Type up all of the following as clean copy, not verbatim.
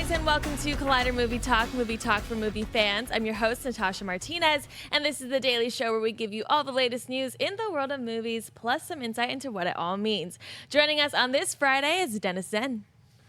guys, and welcome to Collider Movie Talk for movie fans. I'm your host, Natasha Martinez, and this is the daily show where we give you all the latest news in the world of movies, plus some insight into what it all means. Joining us on this Friday is Dennis Tzeng.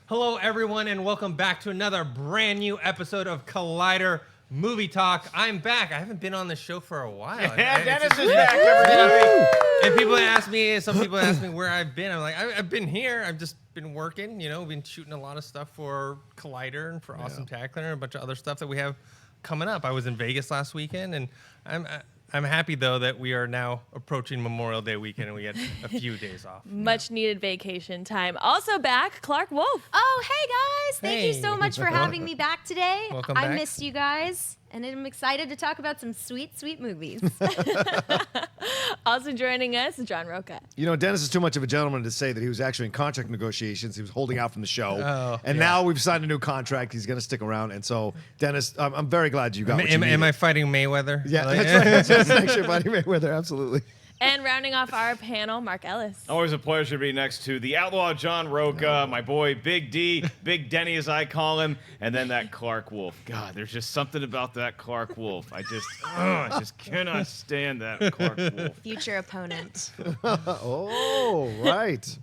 Hello, everyone, and welcome back to another brand new episode of Collider Movie Talk. I'm back. I haven't been on the show for a while. Yeah, Dennis is back, everybody. And some people ask me where I've been. I'm like, I've been here. I've just been working, been shooting a lot of stuff for Collider and for Awesome Tackler and a bunch of other stuff that we have coming up. I was in Vegas last weekend, and I'm happy, though, that we are now approaching Memorial Day weekend and we get a few days off. Much needed vacation time. Also back, Clarke Wolfe. Oh, hey, guys. Thank you so much for having me back today. Welcome back. I missed you guys, and I'm excited to talk about some sweet, sweet movies. Also joining us, John Rocha. You know, Dennis is too much of a gentleman to say that he was actually in contract negotiations. He was holding out from the show. Now we've signed a new contract. He's going to stick around. And so, Dennis, I'm very glad you got what you needed. Am I fighting Mayweather? Yeah, that's right. That's actually fighting Mayweather, absolutely. And rounding off our panel, Mark Ellis. Always a pleasure to be next to the outlaw John Rocha, my boy Big D, Big Denny as I call him, and then that Clarke Wolfe. God, there's just something about that Clarke Wolfe. I just cannot stand that Clarke Wolfe. Future opponent. Oh, right.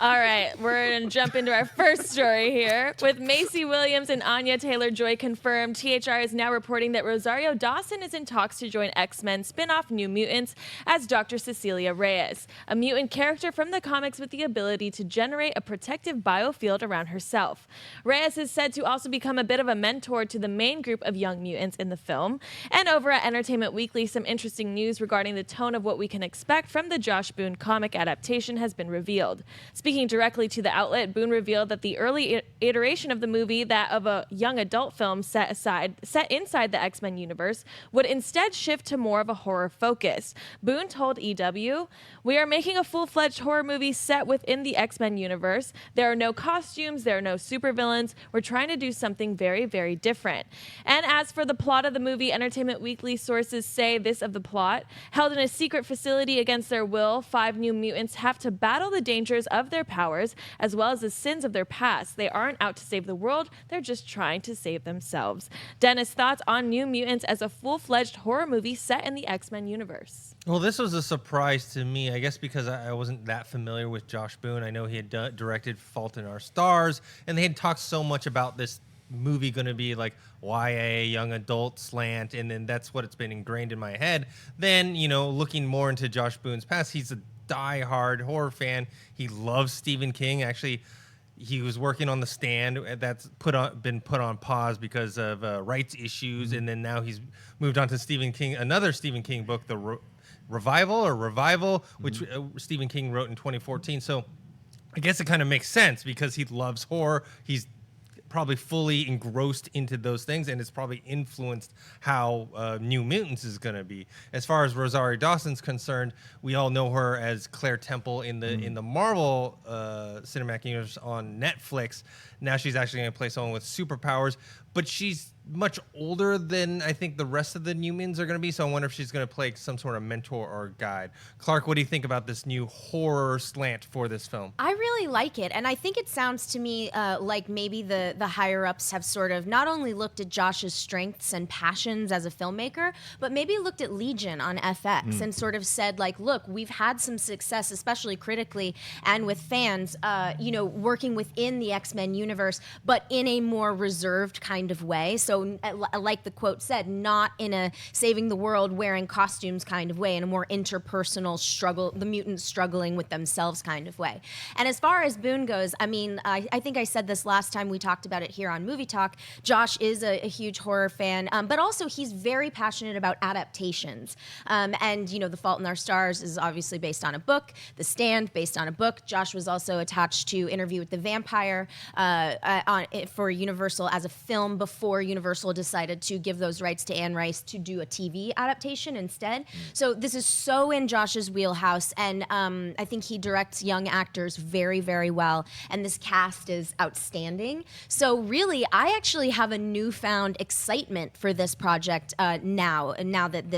All right, we're going to jump into our first story here. With Maisie Williams and Anya Taylor-Joy confirmed, THR is now reporting that Rosario Dawson is in talks to join X-Men spin-off New Mutants as Dr. Cecilia Reyes, a mutant character from the comics with the ability to generate a protective biofield around herself. Reyes is said to also become a bit of a mentor to the main group of young mutants in the film. And over at Entertainment Weekly, some interesting news regarding the tone of what we can expect from the Josh Boone comic adaptation has been revealed. Speaking directly to the outlet, Boone revealed that the early iteration of the movie, that of a young adult film set inside the X-Men universe, would instead shift to more of a horror focus. Boone told EW, "We are making a full-fledged horror movie set within the X-Men universe. There are no costumes, there are no supervillains. We're trying to do something very, very different." And as for the plot of the movie, Entertainment Weekly sources say this of the plot: held in a secret facility against their will, 5 new mutants have to battle the dangers of their powers as well as the sins of their past. They aren't out to save the world, they're just trying to save themselves. Dennis, thoughts on New Mutants as a full-fledged horror movie set in the X-Men universe? Well, this was a surprise to me, I guess, because I wasn't that familiar with Josh Boone. I know he had directed Fault in Our Stars, and they had talked so much about this movie going to be like YA, young adult slant, and then that's what it's been ingrained in my head. Then, looking more into Josh Boone's past, he's a die-hard horror fan. He loves Stephen King. Actually, he was working on The Stand. That's been put on pause because of rights issues, and then now he's moved on to another Stephen King book, The Revival, which Stephen King wrote in 2014. So I guess it kind of makes sense because he loves horror. He's probably fully engrossed into those things, and it's probably influenced how New Mutants is going to be. As far as Rosario Dawson's concerned, we all know her as Claire Temple in the Marvel Cinematic Universe on Netflix. Now she's actually going to play someone with superpowers, but she's much older than I think the rest of the New Mutants are going to be, so I wonder if she's going to play some sort of mentor or guide. Clarke, what do you think about this new horror slant for this film? I really like it, and I think it sounds to me like maybe the higher-ups have sort of not only looked at Josh's strengths and passions as a filmmaker, but maybe looked at Legion on FX and sort of said, like, look, we've had some success, especially critically and with fans, working within the X-Men universe, but in a more reserved kind of way. So, like the quote said, not in a saving the world wearing costumes kind of way, in a more interpersonal struggle, the mutants struggling with themselves kind of way. And as far as Boone goes, I mean, I think I said this last time we talked about it here on Movie Talk. Josh is a huge horror fan, but also he's very passionate about adaptations. And, The Fault in Our Stars is obviously based on a book. The Stand, based on a book. Josh was also attached to Interview with the Vampire for Universal as a film film before Universal decided to give those rights to Anne Rice to do a TV adaptation instead. So this is so in Josh's wheelhouse, and I think he directs young actors very, very well, and this cast is outstanding. So really, I actually have a newfound excitement for this project now that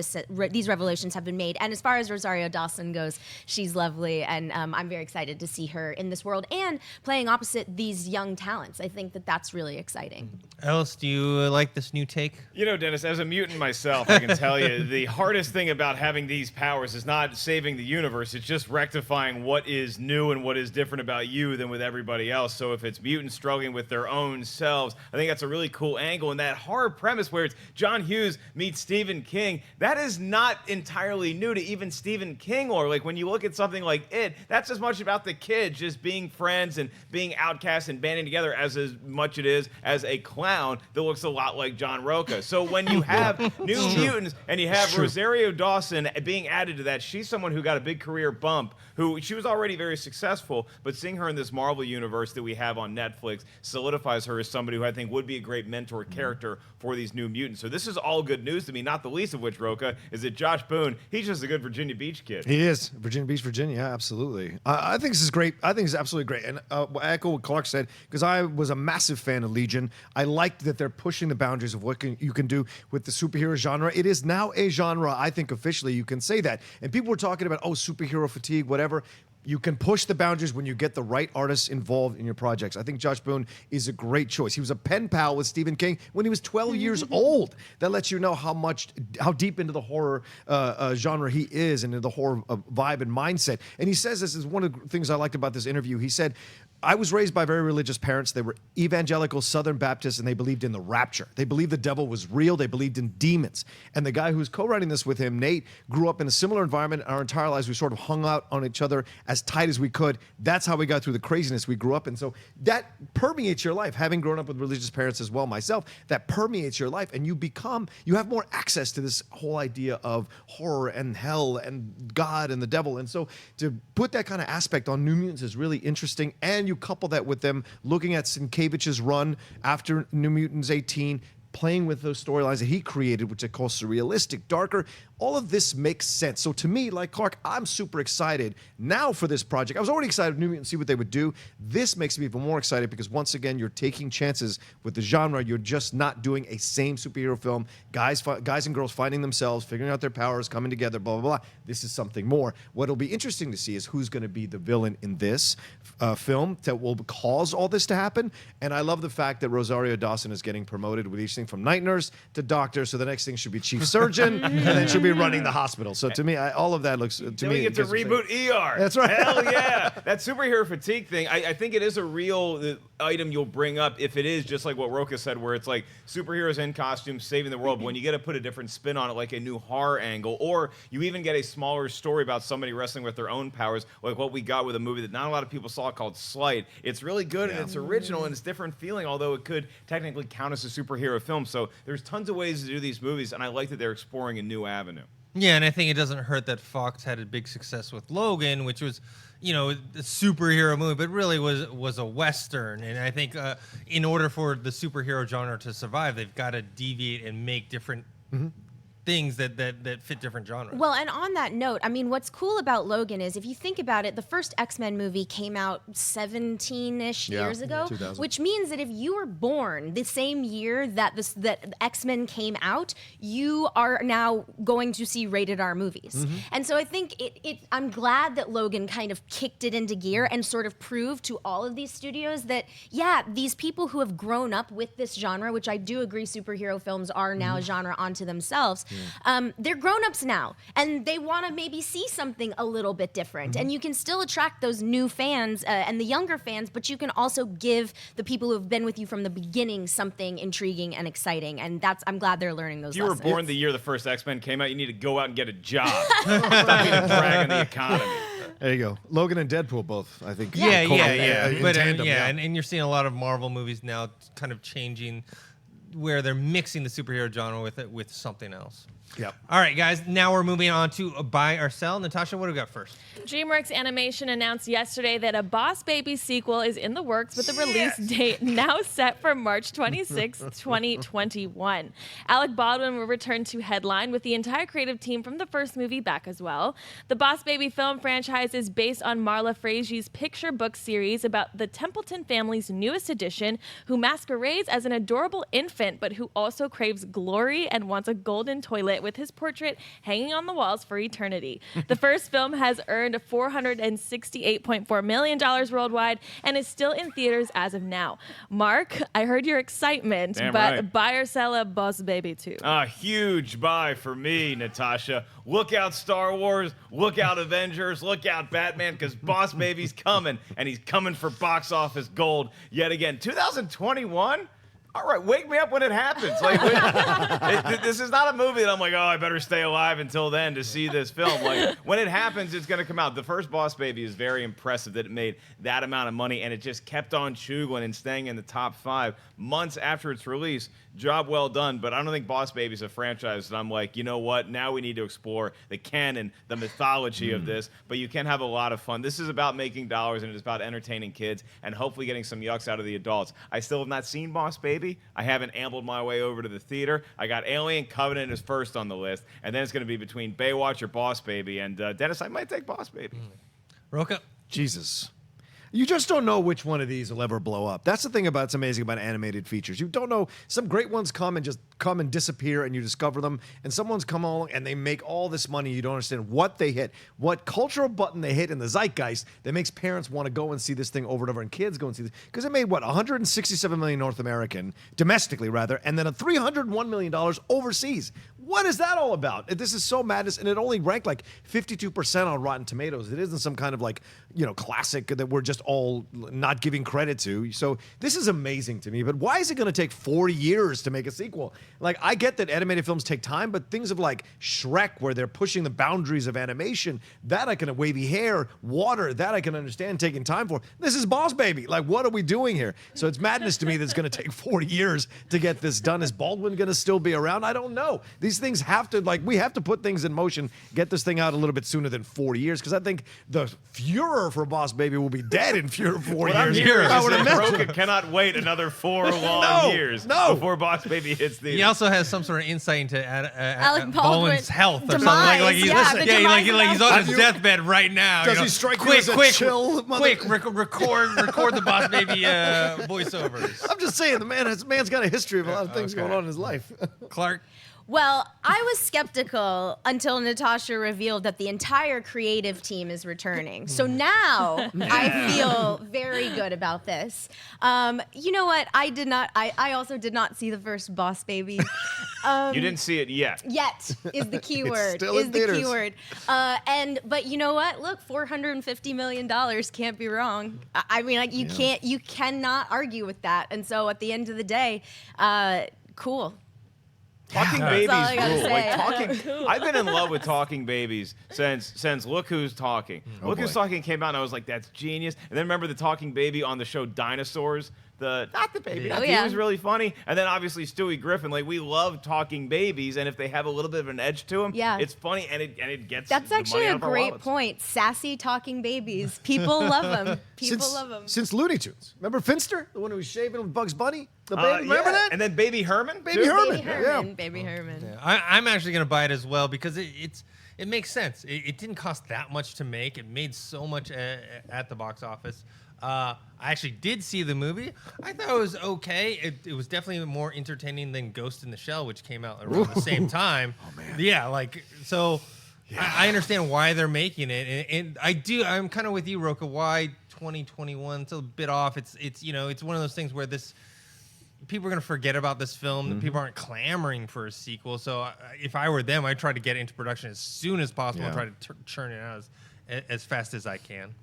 these revelations have been made. And as far as Rosario Dawson goes, she's lovely, and I'm very excited to see her in this world and playing opposite these young talents. I think that that's really exciting. Ellis, do you like this new take? You know, Dennis, as a mutant myself, I can tell you the hardest thing about having these powers is not saving the universe. It's just rectifying what is new and what is different about you than with everybody else. So if it's mutants struggling with their own selves, I think that's a really cool angle. And that horror premise where it's John Hughes meets Stephen King, that is not entirely new to even Stephen King. Or like when you look at something like It, that's as much about the kids just being friends and being outcasts and banding together as much it is as a clown that looks a lot like John Rocha. So when you have new mutants and you have Rosario Dawson being added to that, she's someone who got a big career bump, who she was already very successful, but seeing her in this Marvel universe that we have on Netflix solidifies her as somebody who I think would be a great mentor character for these new mutants. So this is all good news to me, not the least of which, Rocha, is that Josh Boone, he's just a good Virginia Beach kid. He is. Virginia Beach, Virginia. Yeah, absolutely. I think this is great. I think it's absolutely great. And I echo what Clarke said, because I was a massive fan of Legion. I liked that they're pushing the boundaries of what you can do with the superhero genre. It is now a genre, I think officially you can say that. And people were talking about, superhero fatigue, whatever. You can push the boundaries when you get the right artists involved in your projects. I think Josh Boone is a great choice. He was a pen pal with Stephen King when he was 12 years old. That lets you know how deep into the horror genre he is, and into the horror vibe and mindset. And he says this is one of the things I liked about this interview. He said, I was raised by very religious parents. They were evangelical Southern Baptists, and they believed in the rapture. They believed the devil was real. They believed in demons. And the guy who's co-writing this with him, Nate, grew up in a similar environment. Our entire lives, we sort of hung out on each other as tight as we could. That's how we got through the craziness we grew up in. So that permeates your life. Having grown up with religious parents as well myself, that permeates your life, and you have more access to this whole idea of horror and hell and God and the devil. And so to put that kind of aspect on New Mutants is really interesting. And you couple that with them looking at Sienkiewicz's run after New Mutants 18, playing with those storylines that he created, which I call surrealistic, darker. All of this makes sense. So to me, like Clarke, I'm super excited now for this project. I was already excited for New Mutants, see what they would do. This makes me even more excited because once again, you're taking chances with the genre. You're just not doing a same superhero film. Guys and girls finding themselves, figuring out their powers, coming together, blah, blah, blah. This is something more. What'll be interesting to see is who's going to be the villain in this film that will cause all this to happen. And I love the fact that Rosario Dawson is getting promoted with each thing from night nurse to doctor. So the next thing should be chief surgeon, and then she'll be running the hospital. So to me, all of that looks to then me. We get to reboot ER. That's right. Hell yeah! That superhero fatigue thing. I think it is a real item you'll bring up if it is just like what Rocha said, where it's like superheroes in costumes saving the world. But when you get to put a different spin on it, like a new horror angle, or you even get a smaller story about somebody wrestling with their own powers, like what we got with a movie that not a lot of people saw called Slight. It's really good and it's original and it's different feeling, although it could technically count as a superhero film. So there's tons of ways to do these movies, and I like that they're exploring a new avenue. Yeah, and I think it doesn't hurt that Fox had a big success with Logan, which was, a superhero movie, but really was a Western. And I think in order for the superhero genre to survive, they've got to deviate and make different things that fit different genres. Well, and on that note, I mean, what's cool about Logan is if you think about it, the first X-Men movie came out 17-ish years ago, 2000. which means that if you were born the same year that X-Men came out, you are now going to see rated R movies. And so I think I'm glad that Logan kind of kicked it into gear and sort of proved to all of these studios that, yeah, these people who have grown up with this genre, which I do agree superhero films are now a genre onto themselves, they're grown-ups now, and they want to maybe see something a little bit different. And you can still attract those new fans and the younger fans, but you can also give the people who have been with you from the beginning something intriguing and exciting. And I'm glad they're learning those lessons. If you were born the year the first X-Men came out, you need to go out and get a job. Stop being a drag on the economy. There you go. Logan and Deadpool both, I think. Yeah. in But tandem, and you're seeing a lot of Marvel movies now kind of changing where they're mixing the superhero genre with something else. Yep. All right, guys. Now we're moving on to buy or sell. Natasha, what do we got first? DreamWorks Animation announced yesterday that a Boss Baby sequel is in the works with a release date now set for March 26, 2021. Alec Baldwin will return to headline with the entire creative team from the first movie back as well. The Boss Baby film franchise is based on Marla Frazier's picture book series about the Templeton family's newest addition, who masquerades as an adorable infant but who also craves glory and wants a golden toilet with his portrait hanging on the walls for eternity. The first film has earned $468.4 million worldwide and is still in theaters as of now. Mark, I heard your excitement, Damn but right. buy or sell a Boss Baby 2? A huge buy for me, Natasha. Look out Star Wars, look out Avengers, look out Batman, because Boss Baby's coming, and he's coming for box office gold yet again. 2021? All right, wake me up when it happens. Like, this is not a movie that I'm like, oh, I better stay alive until then to see this film. Like, when it happens, it's going to come out. The first Boss Baby is very impressive that it made that amount of money, and it just kept on chugging and staying in the top 5 months after its release. Job well done, but I don't think Boss Baby's a franchise that I'm like, you know what, now we need to explore the canon, the mythology of this, but you can have a lot of fun. This is about making dollars, and it's about entertaining kids and hopefully getting some yucks out of the adults. I still have not seen Boss Baby. I haven't ambled my way over to the theater. I got Alien Covenant is first on the list, and then it's going to be between Baywatch or Boss Baby, and Dennis, I might take Boss Baby. Rocha? Jesus. You just don't know which one of these will ever blow up. That's the thing that's amazing about animated features. You don't know. Some great ones come and disappear, and you discover them. And some ones come along and they make all this money. You don't understand what they hit, what cultural button they hit in the zeitgeist that makes parents want to go and see this thing over and over, and kids go and see this because it made what 167 million North American domestically rather, and then a $301 million overseas. What is that all about? This is so madness, and it only ranked like 52% on Rotten Tomatoes. It isn't some kind of like classic that we're just all not giving credit to. So this is amazing to me. But why is it going to take 40 years to make a sequel? Like, I get that animated films take time, but things of like Shrek, where they're pushing the boundaries of animation, that I can, wavy hair, water, that I can understand taking time for. This is Boss Baby. Like, what are we doing here? So it's madness to me that it's going to take 40 years to get this done. Is Baldwin going to still be around? I don't know. These things have to, we have to put things in motion, get this thing out a little bit sooner than 40 years, because I think the furor for Boss Baby will be dead in 4 What I'm years. hearing I is would that imagine. Rocha cannot wait another 4 long years before Boss Baby hits the. He also has some sort of insight into Alec Baldwin's Baldwin- health or something. demise, Like yeah, the demise of he's on Alec- his deathbed right now. Does he strike you quick, as a quick, chill mother- quick, record the Boss Baby voiceovers. I'm just saying, the man's got a history of a lot of things going on in his life. Clark? Well, I was skeptical until Natasha revealed that the entire creative team is returning. So now I feel very good about this. You know what? I also did not see the first Boss Baby. You didn't see it yet. Yet is the key word. still in theaters. But you know what? Look, $450 million can't be wrong. I mean, like, you cannot argue with that. And so at the end of the day, cool. Talking That's all I babies gotta rule. say. Like I've been in love with talking babies since Look Who's Talking. Look Who's Talking came out, and I was like, that's genius. And then remember the talking baby on the show Dinosaurs. Not the baby. Oh, He yeah. was really funny. And then obviously Stewie Griffin. Like, we love talking babies, and if they have a little bit of an edge to them, Yeah. it's funny, and it gets. That's the actually money out a of our great wallets. point. Sassy talking babies. People love them. People love them. Since Looney Tunes. Remember Finster? The one who was shaving with Bugs Bunny? The baby, remember Yeah. that? And then Baby Herman. Baby too? Herman. Baby Herman. Baby Herman. I'm actually going to buy it as well because it makes sense. It didn't cost that much to make. It made so much at the box office. I actually did see the movie. I thought it was okay. It was definitely more entertaining than Ghost in the Shell, which came out around the same time. Oh man. Yeah, I understand why they're making it, and I'm kind of with you, Rocha. Why 2021? It's a bit off. It's one of those things where people are going to forget about this film. Mm-hmm. People aren't clamoring for a sequel. So if I were them, I'd try to get it into production as soon as possible and try to churn it out as fast as I can.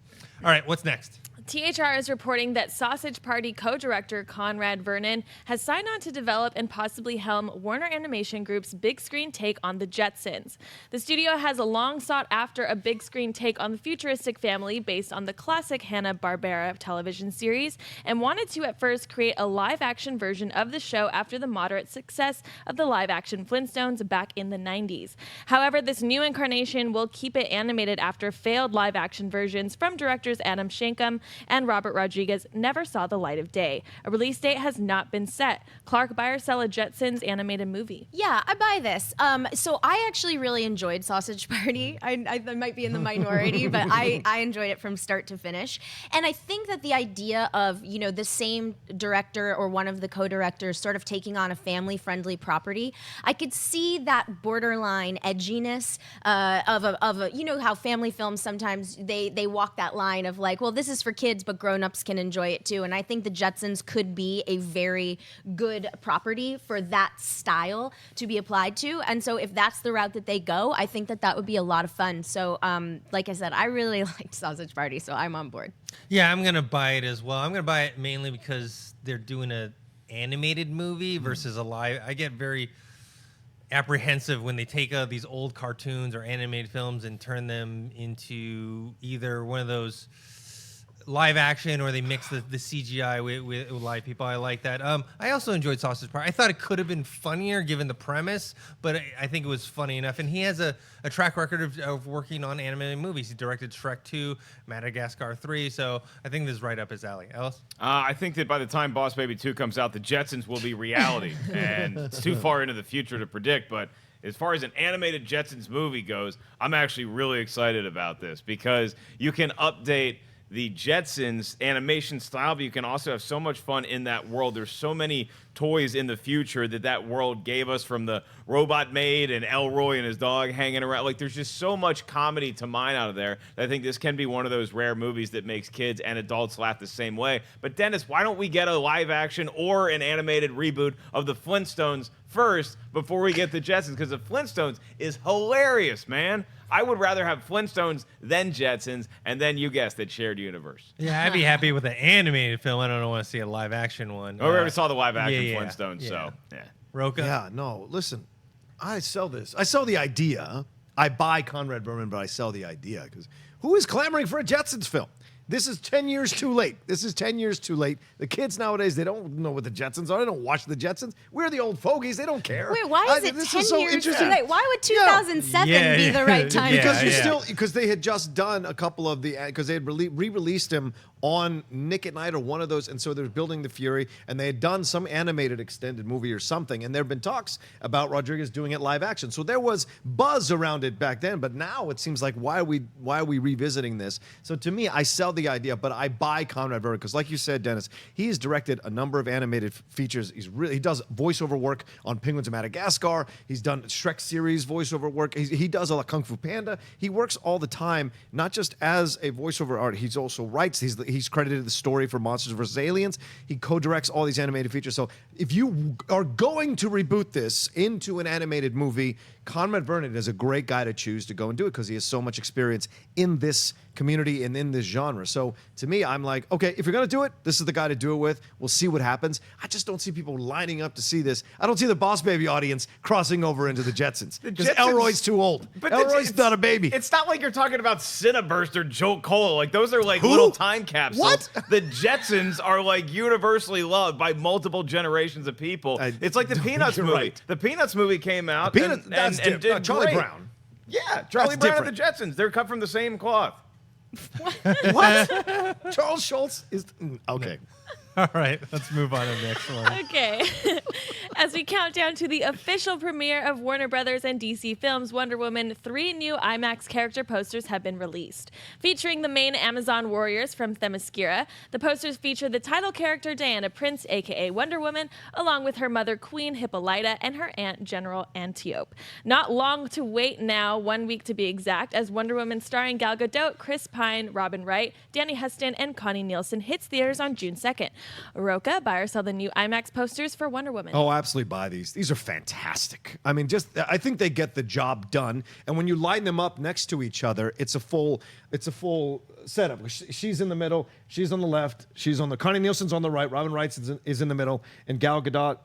All right, what's next? THR is reporting that Sausage Party co-director Conrad Vernon has signed on to develop and possibly helm Warner Animation Group's big screen take on the Jetsons. The studio has long sought after a big screen take on the futuristic family based on the classic Hanna-Barbera television series and wanted to at first create a live-action version of the show after the moderate success of the live-action Flintstones back in the 90s. However, this new incarnation will keep it animated after failed live-action versions from directors Adam Shankman and Robert Rodriguez never saw the light of day. A release date has not been set. Clarke, buy or sell a Jetsons animated movie? Yeah, I buy this. So I actually really enjoyed Sausage Party. I might be in the minority, but I enjoyed it from start to finish. And I think that the idea of, you know, the same director or one of the co-directors sort of taking on a family-friendly property, I could see that borderline edginess of a, you know how family films sometimes they walk that line of like, well, this is for kids, but grown-ups can enjoy it too. And I think the Jetsons could be a very good property for that style to be applied to. And so if that's the route that they go, I think that that would be a lot of fun. So like I said, I really liked Sausage Party, so I'm on board. Yeah, I'm going to buy it as well. I'm going to buy it mainly because they're doing an animated movie versus a live. I get very apprehensive when they take these old cartoons or animated films and turn them into either one of those live action or they mix the CGI with live people. I like that. I also enjoyed Sausage Party. I thought it could have been funnier given the premise, but I think it was funny enough. And he has a track record of working on animated movies. He directed Shrek 2, Madagascar 3, so I think this is right up his alley. Ellis? I think that by the time Boss Baby 2 comes out, the Jetsons will be reality. And it's too far into the future to predict, but as far as an animated Jetsons movie goes, I'm actually really excited about this because you can update the Jetsons animation style, but you can also have so much fun in that world. There's so many toys in the future that world gave us, from the robot maid and Elroy and his dog hanging around. Like, there's just so much comedy to mine out of there that I think this can be one of those rare movies that makes kids and adults laugh the same way. But Dennis, why don't we get a live action or an animated reboot of the Flintstones first before we get the Jetsons? Because the Flintstones is hilarious, man. I would rather have Flintstones than Jetsons, and then you guessed it, shared universe. Yeah, I'd be happy with an animated film. I don't want to see a live action one. Oh, we already saw the live action yeah, Flintstones, so yeah. Rocha? Yeah, no, listen, I sell this. I sell the idea. I buy Conrad Vernon, but I sell the idea because who is clamoring for a Jetsons film? This is 10 years too late. This is 10 years too late. The kids nowadays, they don't know what the Jetsons are. They don't watch the Jetsons. We're the old fogies. They don't care. Wait, why is it this 10 so years too interesting. late? Why would 2007 Yeah, be yeah. the right time? Yeah, Because they had just done a couple of because they had re-released him on Nick at Night or one of those, and so they're building the Fury, and they had done some animated extended movie or something, and there have been talks about Rodriguez doing it live action. So there was buzz around it back then, but now it seems like why are we revisiting this? So to me, I sell the idea, but I buy Conrad Vernon because, like you said, Dennis, he has directed a number of animated features. He does voiceover work on Penguins of Madagascar. He's done Shrek series voiceover work. He does a lot of Kung Fu Panda. He works all the time, not just as a voiceover artist. He also writes. He's credited the story for Monsters vs. Aliens. He co-directs all these animated features. So if you are going to reboot this into an animated movie, Conrad Vernon is a great guy to choose to go and do it because he has so much experience in this community and in this genre. So to me, I'm like, okay, if you're going to do it, this is the guy to do it with. We'll see what happens. I just don't see people lining up to see this. I don't see the Boss Baby audience crossing over into the Jetsons because Elroy's too old. Elroy's not a baby. It's not like you're talking about Cineburst or Joe Cola. Like, those are like little time capsules. What? The Jetsons are like universally loved by multiple generations of people. It's like the Peanuts movie. Right. The Peanuts movie came out and did Charlie great. Brown. Yeah, Charlie That's Brown and the Jetsons. They're cut from the same cloth. What? Charles Schultz is okay. All right, let's move on to the next one. Okay. As we count down to the official premiere of Warner Brothers and DC Films' Wonder Woman, 3 new IMAX character posters have been released. Featuring the main Amazon warriors from Themyscira, the posters feature the title character Diana Prince, aka Wonder Woman, along with her mother Queen Hippolyta and her aunt General Antiope. Not long to wait now, 1 week to be exact, as Wonder Woman starring Gal Gadot, Chris Pine, Robin Wright, Danny Huston, and Connie Nielsen hits theaters on June 2nd. Rocha, buy or sell the new IMAX posters for Wonder Woman. Oh, absolutely buy these. These are fantastic. I mean, I think they get the job done. And when you line them up next to each other, it's a full setup. She's in the middle, she's on the left, Connie Nielsen's on the right, Robin Wright is in the middle, and Gal Gadot,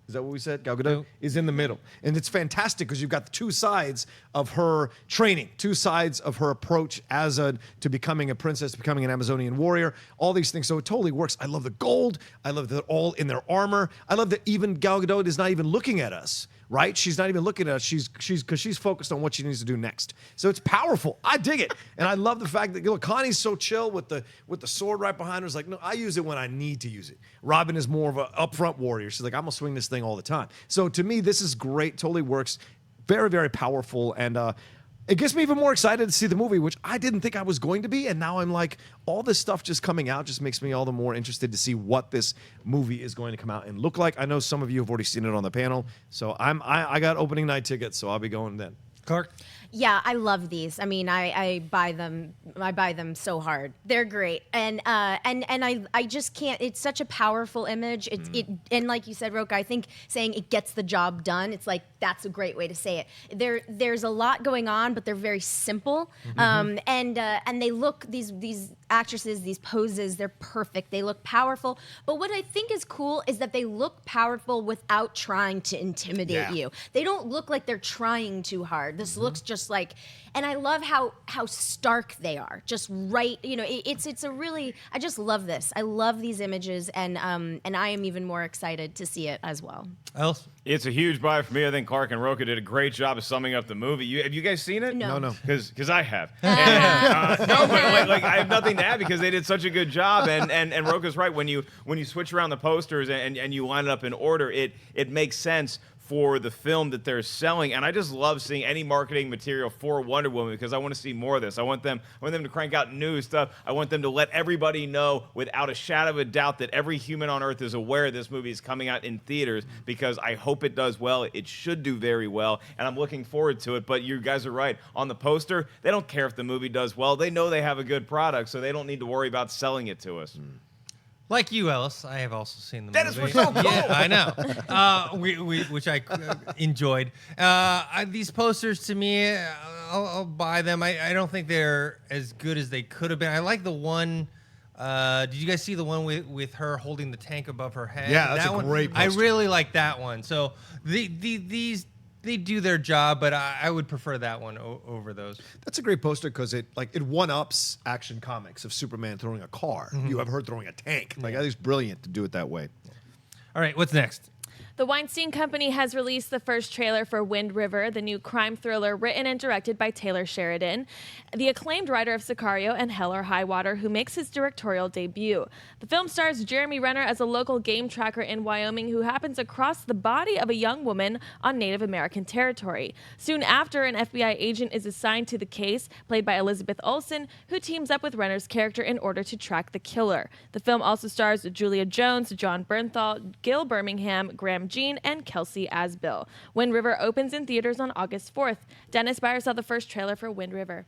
is that what we said? Gal Gadot is in the middle. And it's fantastic because you've got the two sides of her training, two sides of her approach to becoming a princess, to becoming an Amazonian warrior, all these things. So it totally works. I love the gold. I love that they're all in their armor. I love that even Gal Gadot is not even looking at us, right? She's not even looking at us. Because she's focused on what she needs to do next. So it's powerful. I dig it. And I love the fact that Connie's so chill with the sword right behind her. It's like, no, I use it when I need to use it. Robin is more of an upfront warrior. She's like, I'm going to swing this thing all the time. So to me, this is great. Totally works. Very, very powerful. And it gets me even more excited to see the movie, which I didn't think I was going to be. And now I'm like, all this stuff just coming out just makes me all the more interested to see what this movie is going to come out and look like. I know some of you have already seen it on the panel. So I got opening night tickets, so I'll be going then. Clarke? Yeah, I love these. I mean, I buy them. I buy them so hard. They're great, and I just can't. It's such a powerful image. And like you said, Rocha, I think saying it gets the job done. It's like that's a great way to say it. There's a lot going on, but they're very simple. And they look these actresses, these poses, they're perfect. They look powerful. But what I think is cool is that they look powerful without trying to intimidate you. They don't look like they're trying too hard. This looks just like, and I love how stark they are. Just right, it's a really. I just love this. I love these images, and I am even more excited to see it as well. Ellis? It's a huge buy for me. I think Clarke and Rocha did a great job of summing up the movie. Have you guys seen it? No. Because I have. And, no, but like I have nothing to add because they did such a good job. And Rocha's right. When you switch around the posters and you line it up in order, it makes sense for the film that they're selling. And I just love seeing any marketing material for Wonder Woman because I want to see more of this. I want them to crank out new stuff. I want them to let everybody know without a shadow of a doubt that every human on earth is aware this movie is coming out in theaters because I hope it does well. It should do very well, and I'm looking forward to it. But you guys are right. On the poster, they don't care if the movie does well. They know they have a good product, so they don't need to worry about selling it to us. Like you, Ellis, I have also seen the Dennis, movie. we're so cool. Yeah, I know. Which I enjoyed. These posters, to me, I'll buy them. I don't think they're as good as they could have been. I like the one. Did you guys see the one with her holding the tank above her head? Yeah, that's that a one, great I poster. really like that one. So these they do their job, but I would prefer that one over those. That's a great poster because it one-ups Action Comics of Superman throwing a car. You have her throwing a tank. Like, I think it's brilliant to do it that way. All right, what's next? The Weinstein Company has released the first trailer for Wind River, the new crime thriller written and directed by Taylor Sheridan, the acclaimed writer of Sicario and Hell or High Water, who makes his directorial debut. The film stars Jeremy Renner as a local game tracker in Wyoming who happens across the body of a young woman on Native American territory. Soon after, an FBI agent is assigned to the case, played by Elizabeth Olsen, who teams up with Renner's character in order to track the killer. The film also stars Julia Jones, John Bernthal, Gil Birmingham, Graham Jean, and Kelsey as Bill. Wind River opens in theaters on August 4th. Dennis, buy or sell the first trailer for Wind River?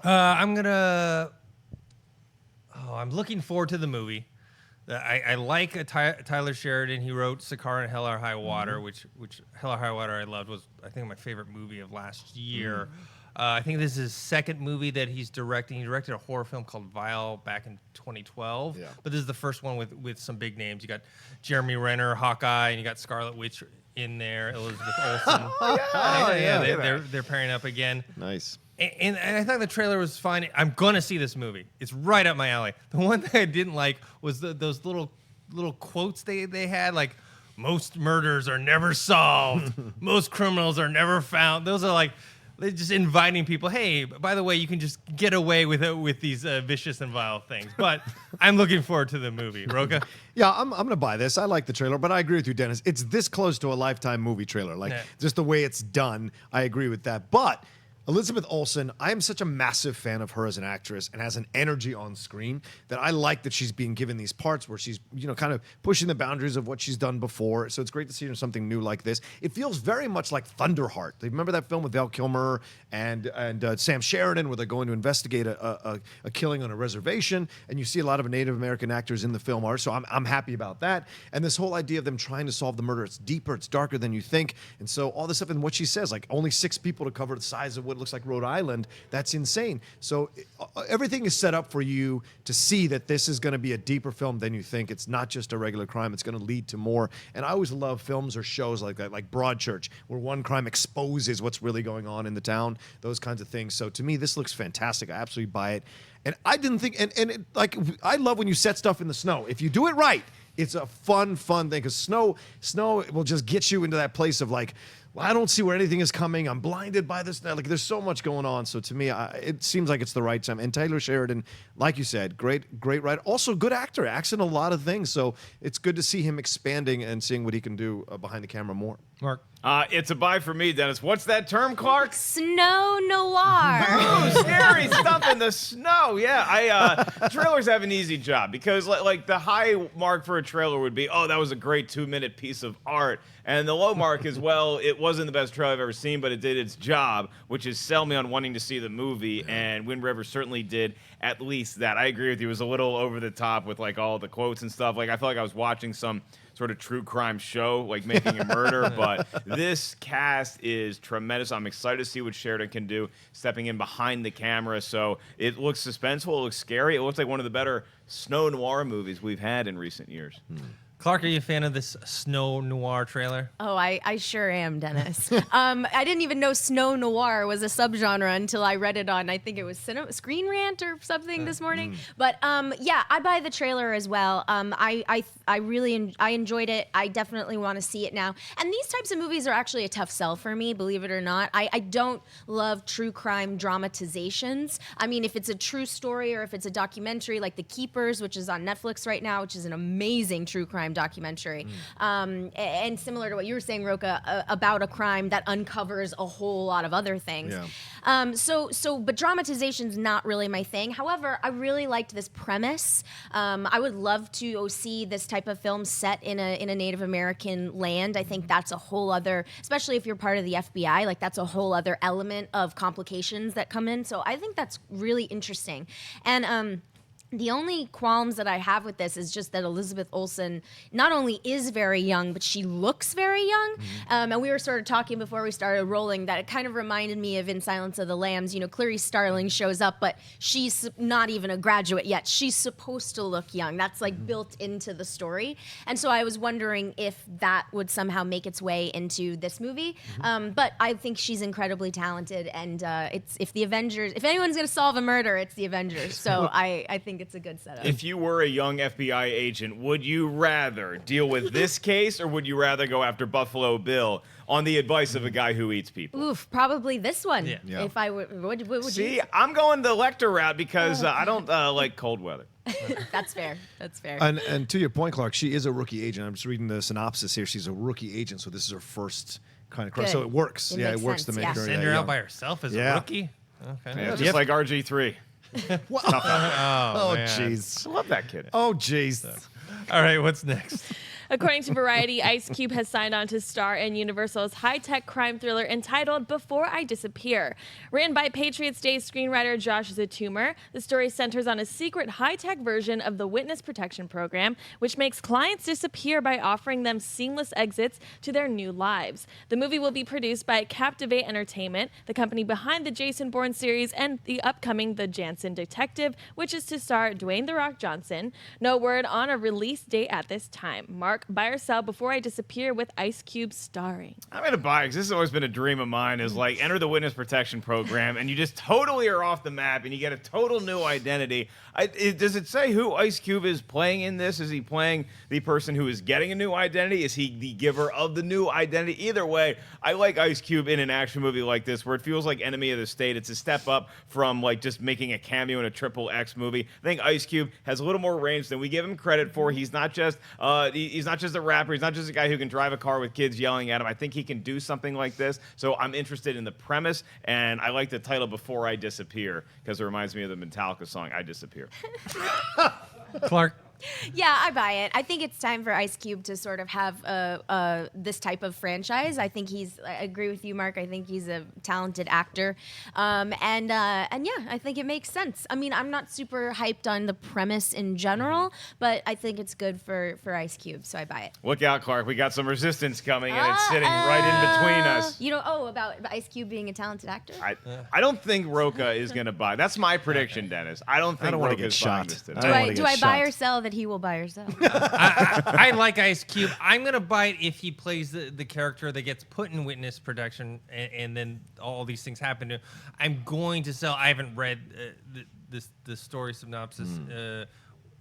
I'm looking forward to the movie. I like Tyler Sheridan. He wrote Sicario and Hell or High Water, which Hell or High Water I loved, was I think my favorite movie of last year. I think this is his second movie that he's directing. He directed a horror film called Vile back in 2012. Yeah. But this is the first one with some big names. You got Jeremy Renner, Hawkeye, and you got Scarlet Witch in there, Elizabeth Olsen. They're pairing up again. Nice. And I thought the trailer was fine. I'm going to see this movie. It's right up my alley. The one thing I didn't like was those little quotes they had, like, most murders are never solved. Most criminals are never found. Those are like... They're just inviting people, hey, by the way, you can just get away with these vicious and vile things. But I'm looking forward to the movie. Rocha? Yeah, I'm going to buy this. I like the trailer, but I agree with you, Dennis. It's this close to a Lifetime movie trailer. Like, just the way it's done, I agree with that. But Elizabeth Olsen, I am such a massive fan of her as an actress and has an energy on screen that I like that she's being given these parts where she's, kind of pushing the boundaries of what she's done before. So it's great to see her in something new like this. It feels very much like Thunderheart. Remember that film with Val Kilmer and Sam Sheridan where they're going to investigate a killing on a reservation, and you see a lot of Native American actors in the film art. So I'm happy about that. And this whole idea of them trying to solve the murder, it's deeper, it's darker than you think. And so all this stuff and what she says, like only 6 people to cover the size of what looks like Rhode Island, that's insane. So everything is set up for you to see that this is going to be a deeper film than you think. It's not just a regular crime. It's going to lead to more. And I always love films or shows like that, like Broadchurch, where one crime exposes what's really going on in the town, those kinds of things. So to me, this looks fantastic. I absolutely buy it. And I didn't think, I love when you set stuff in the snow. If you do it right, it's a fun thing, because snow will just get you into that place of like, well, I don't see where anything is coming. I'm blinded by this. Like, there's so much going on. So to me, it seems like it's the right time. And Taylor Sheridan, like you said, great writer. Also, good actor. Acts in a lot of things. So it's good to see him expanding and seeing what he can do behind the camera more. Mark? It's a buy for me, Dennis. What's that term, Clark? Snow noir. Ooh, scary stuff in the snow. Yeah, trailers have an easy job because like the high mark for a trailer would be, oh, that was a great 2-minute piece of art. And the low mark is, well, it wasn't the best trailer I've ever seen, but it did its job, which is sell me on wanting to see the movie. And Wind River certainly did at least that. I agree with you. It was a little over the top with like all the quotes and stuff. Like I felt like I was watching some sort of true crime show, like Making a Murder, but this cast is tremendous. I'm excited to see what Sheridan can do stepping in behind the camera. So it looks suspenseful, it looks scary. It looks like one of the better snow noir movies we've had in recent years. Clarke, are you a fan of this snow noir trailer? Oh, I sure am, Dennis. I didn't even know snow noir was a subgenre until I read it on, I think it was Screen Rant or something this morning. But yeah, I buy the trailer as well. I really enjoyed it. I definitely want to see it now. And these types of movies are actually a tough sell for me, believe it or not. I don't love true crime dramatizations. I mean, if it's a true story or if it's a documentary like The Keepers, which is on Netflix right now, which is an amazing true crime documentary, and similar to what you were saying, Rocha, about a crime that uncovers a whole lot of other things. Yeah. But dramatization's not really my thing. However, I really liked this premise. I would love to see this type of film set in a Native American land. I think that's a whole other, especially if you're part of the FBI, like that's a whole other element of complications that come in. So I think that's really interesting. And the only qualms that I have with this is just that Elizabeth Olsen not only is very young, but she looks very young. And we were sort of talking before we started rolling that it kind of reminded me of In Silence of the Lambs. You know, Clarice Starling shows up, but she's not even a graduate yet. She's supposed to look young. That's like built into the story. And so I was wondering if that would somehow make its way into this movie. But I think she's incredibly talented. And if anyone's going to solve a murder, it's the Avengers. So I think it's a good setup. If you were a young FBI agent, would you rather deal with this case or would you rather go after Buffalo Bill on the advice of a guy who eats people? Oof, probably this one. Yeah. If I would you? See, I'm going the Lecter route because I don't like cold weather. That's fair. That's fair. And to your point, Clarke, she is a rookie agent. I'm just reading the synopsis here. She's a rookie agent, so this is her first kind of crime. Good. So it works. It It makes works sense, to make yeah. her. Send her out by herself as a rookie? Okay. Yeah, just like RG3. Oh, man. jeez. I love that kid. Oh, jeez. All right, what's next? According to Variety, Ice Cube has signed on to star in Universal's high-tech crime thriller entitled Before I Disappear. Written by Patriots Day screenwriter Josh Zatumer, the story centers on a secret high-tech version of the Witness Protection Program, which makes clients disappear by offering them seamless exits to their new lives. The movie will be produced by Captivate Entertainment, the company behind the Jason Bourne series and the upcoming The Jansen Detective, which is to star Dwayne "The Rock" Johnson. No word on a release date at this time. Mark, buy or sell Before I Disappear with Ice Cube starring? I'm going to buy because this has always been a dream of mine is like enter the Witness Protection Program and you just totally are off the map and you get a total new identity. Does it say who Ice Cube is playing in this? Is he playing the person who is getting a new identity? Is he the giver of the new identity? Either way, I like Ice Cube in an action movie like this where it feels like Enemy of the State. It's a step up from like just making a cameo in a triple X movie. I think Ice Cube has a little more range than we give him credit for. He's not just he's he's not just a rapper. He's not just a guy who can drive a car with kids yelling at him. I think he can do something like this. So I'm interested in the premise, and I like the title Before I Disappear because it reminds me of the Metallica song I Disappear. Clarke. Yeah, I buy it. I think it's time for Ice Cube to sort of have this type of franchise. I agree with you, Mark. I think he's a talented actor, and yeah, I think it makes sense. I mean, I'm not super hyped on the premise in general, but I think it's good for Ice Cube, so I buy it. Look out, Clarke. We got some resistance coming, and it's sitting right in between us. About Ice Cube being a talented actor? I don't think Rocha is going to buy. That's my prediction, Dennis. I don't think wanna Rocha get is shot. buying this today. Do I buy shot. or sell that he will buy or sell? I like Ice Cube. I'm gonna buy it if he plays the character that gets put in witness protection, and then all these things happen to him. I'm going to sell. I haven't read the story synopsis.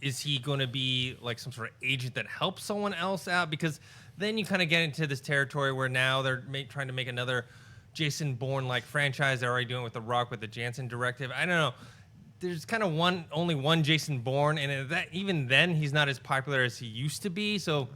Is he going to be like some sort of agent that helps someone else out? Because then you kind of get into this territory where now they're trying to make another Jason Bourne-like franchise. They're already doing it with The Rock with the Janssen Directive. I don't know. There's kind of only one Jason Bourne, and even then he's not as popular as he used to be. So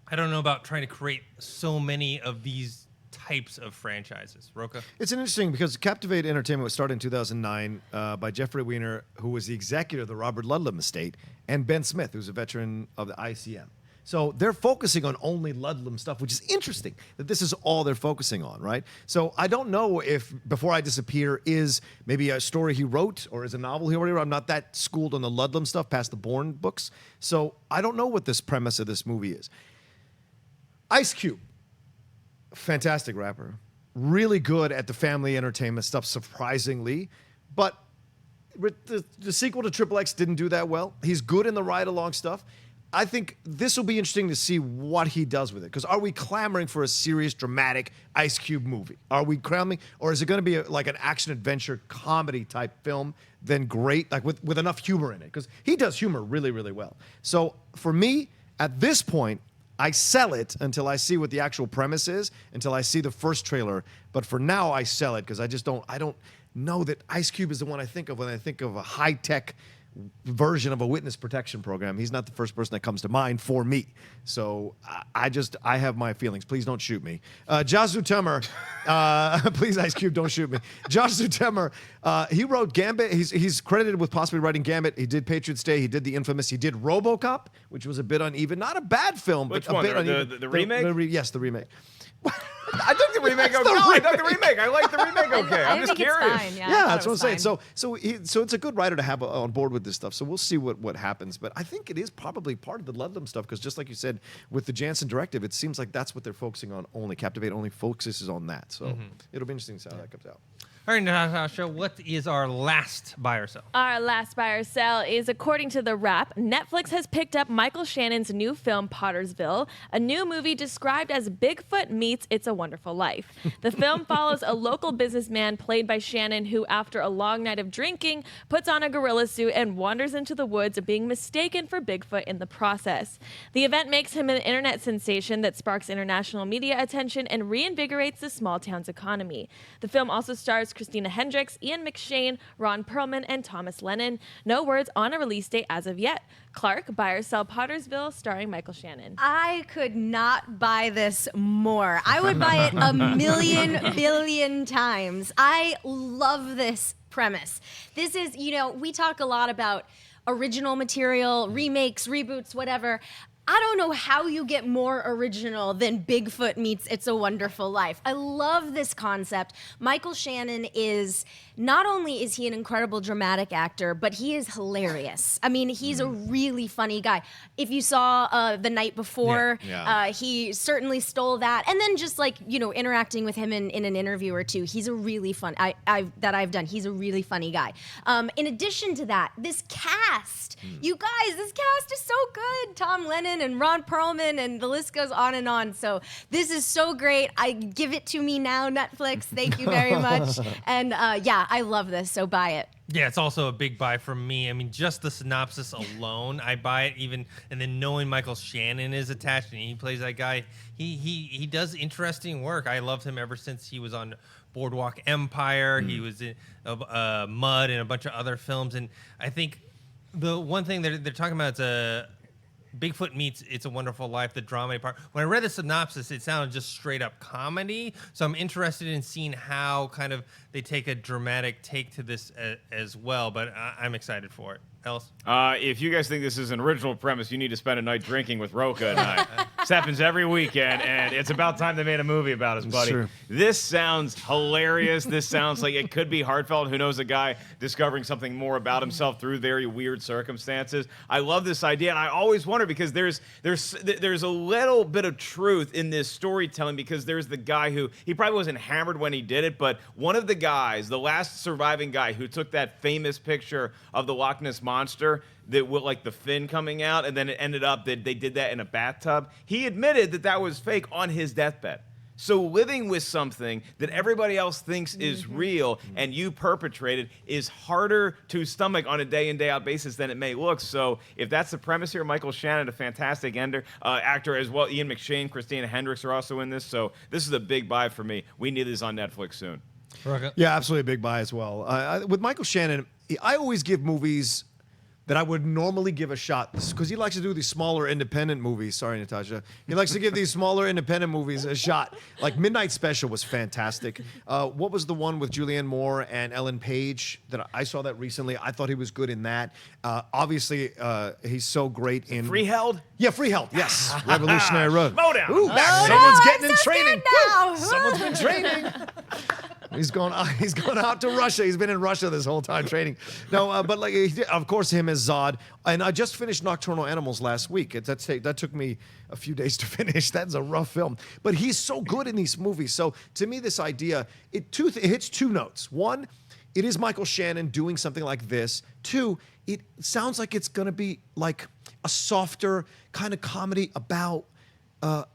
I don't know about trying to create so many of these types of franchises. Rocha? It's interesting because Captivate Entertainment was started in 2009 by Jeffrey Weiner, who was the executive of the Robert Ludlum estate, and Ben Smith, who's a veteran of the ICM. So they're focusing on only Ludlum stuff, which is interesting that this is all they're focusing on, right? So I don't know if Before I Disappear is maybe a story he wrote or is a novel he already wrote. I'm not that schooled on the Ludlum stuff past the Bourne books. So I don't know what this premise of this movie is. Ice Cube, fantastic rapper. Really good at the family entertainment stuff, surprisingly. But the sequel to Triple X didn't do that well. He's good in the ride-along stuff. I think this will be interesting to see what he does with it. Because are we clamoring for a serious, dramatic Ice Cube movie? Are we clamoring, or is it going to be like an action-adventure comedy type film? Then great, like with enough humor in it. Because he does humor really, really well. So for me, at this point, I sell it until I see what the actual premise is, until I see the first trailer. But for now, I sell it because I don't know that Ice Cube is the one I think of when I think of a high-tech version of a witness protection program. He's not the first person that comes to mind for me. So I have my feelings. Please don't shoot me. Josh Zutemer, please Ice Cube, don't shoot me. Josh Zutemer, he wrote Gambit. He's credited with possibly writing Gambit. He did Patriots Day. He did the infamous. He did RoboCop, which was a bit uneven. Not a bad film, Which but one? a bit uneven. The remake? Yes, the remake. I took the remake. I took the remake. I like the remake. Okay, I'm just think it's curious. fine, Yeah, I thought that's it what I'm was saying. fine. So it's a good writer to have on board with this stuff. So we'll see what happens. But I think it is probably part of the Ludlum stuff because just like you said, with the Janssen Directive, it seems like that's what they're focusing on only. Captivate only focuses on that. So it'll be interesting to see how that comes out. All right, Natasha, what is our last buy or sell? Our last buy or sell is, according to The Wrap, Netflix has picked up Michael Shannon's new film, Pottersville, a new movie described as Bigfoot meets It's a Wonderful Life. The film follows a local businessman played by Shannon who, after a long night of drinking, puts on a gorilla suit and wanders into the woods, being mistaken for Bigfoot in the process. The event makes him an internet sensation that sparks international media attention and reinvigorates the small town's economy. The film also stars Christina Hendricks, Ian McShane, Ron Perlman, and Thomas Lennon. No words on a release date as of yet. Clarke, buy or sell Pottersville, starring Michael Shannon. I could not buy this more. I would buy it a million billion times. I love this premise. This is, we talk a lot about original material, remakes, reboots, whatever. I don't know how you get more original than Bigfoot meets It's a Wonderful Life. I love this concept. Michael Shannon is, not only is he an incredible dramatic actor, but he is hilarious. I mean, he's a really funny guy. If you saw The Night Before, he certainly stole that. And then just interacting with him in an interview or two, he's a really fun, he's a really funny guy. In addition to that, this cast, you guys, this cast is so good. Tom Lennon and Ron Perlman, and the list goes on and on. So this is so great. I give it to me now, Netflix. Thank you very much. And I love this, so buy it. Yeah, it's also a big buy for me. I mean, just the synopsis alone, I buy it. Even and then knowing Michael Shannon is attached and he plays that guy, he does interesting work. I loved him ever since he was on Boardwalk Empire. He was in Mud and a bunch of other films. And I think the one thing they're talking about is Bigfoot meets It's a Wonderful Life, the drama part. When I read the synopsis, it sounded just straight up comedy. So I'm interested in seeing how kind of they take a dramatic take to this as well. But I'm excited for it. Ellis? If you guys think this is an original premise, you need to spend a night drinking with Rocha and I. This happens every weekend, and it's about time they made a movie about us, buddy. Sure. This sounds hilarious. This sounds like it could be heartfelt. Who knows, a guy discovering something more about himself through very weird circumstances. I love this idea, and I always wonder because there's a little bit of truth in this storytelling because there's the guy who, he probably wasn't hammered when he did it, but one of the guys, the last surviving guy who took that famous picture of the Loch Ness Monster that with like the fin coming out, and then it ended up that they did that in a bathtub. He admitted that that was fake on his deathbed. So living with something that everybody else thinks is real and you perpetrated is harder to stomach on a day in, day out basis than it may look. So if that's the premise here, Michael Shannon, a fantastic actor as well. Ian McShane, Christina Hendricks are also in this. So this is a big buy for me. We need this on Netflix soon. Yeah, absolutely a big buy as well. With Michael Shannon, I always give movies that I would normally give a shot because he likes to do these smaller independent movies. Sorry, Natasha. He likes to give these smaller independent movies a shot. Like Midnight Special was fantastic. What was the one with Julianne Moore and Ellen Page? That I saw that recently. I thought he was good in that. Obviously, he's so great in Freeheld? Yeah, Freeheld. Yes, Revolutionary Road. Schmodown. Ooh, Back. someone's I'm getting in so training. scared now. Woo! Someone's been training. He's gone out to Russia. He's been in Russia this whole time training. No, but like, of course, him as Zod. And I just finished Nocturnal Animals last week. That took me a few days to finish. That's a rough film. But he's so good in these movies. So to me, this idea, it hits two notes. One, it is Michael Shannon doing something like this. Two, it sounds like it's going to be like a softer kind of comedy about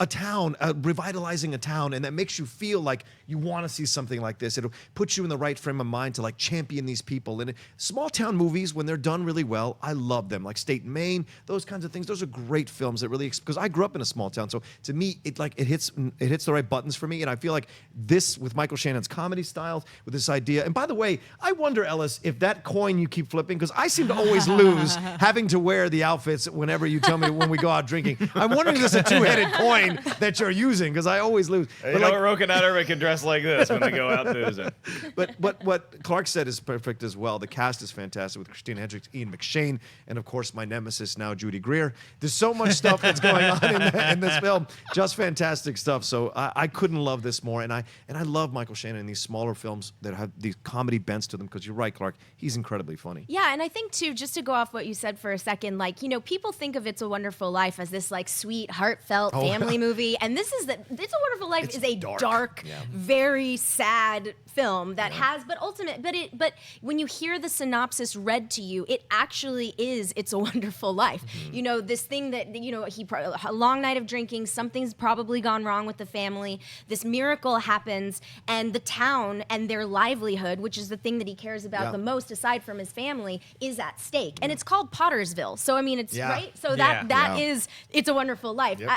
a town, revitalizing a town, and that makes you feel like you want to see something like this. It'll put you in the right frame of mind to like champion these people. And small town movies, when they're done really well, I love them. Like State and Maine, those kinds of things. Those are great films that really, because I grew up in a small town, so to me, it hits the right buttons for me. And I feel like this with Michael Shannon's comedy style, with this idea. And by the way, I wonder, Ellis, if that coin you keep flipping, because I seem to always lose having to wear the outfits whenever you tell me when we go out drinking. I'm wondering if there's a two-headed coin that you're using, because I always lose. You But know, like, Rocha, not everybody can dress like this when they go out boozing. but what Clarke said is perfect as well. The cast is fantastic with Christina Hendricks, Ian McShane, and of course my nemesis now, Judy Greer. There's so much stuff that's going on in this film. Just fantastic stuff. So I couldn't love this more. And I love Michael Shannon in these smaller films that have these comedy bents to them, because you're right, Clarke. He's incredibly funny. Yeah, and I think too, just to go off what you said for a second, like, you know, people think of It's a Wonderful Life as this like sweet, heartfelt family movie, and this is that It's a Wonderful Life is a dark, very sad film that has, but when you hear the synopsis read to you, it actually is It's a Wonderful Life. You know, this thing that, you know, a long night of drinking, something's probably gone wrong with the family. This miracle happens, and the town and their livelihood, which is the thing that he cares about the most aside from his family, is at stake. And it's called Pottersville. So I mean, it's right. So that is It's a Wonderful Life. Yep.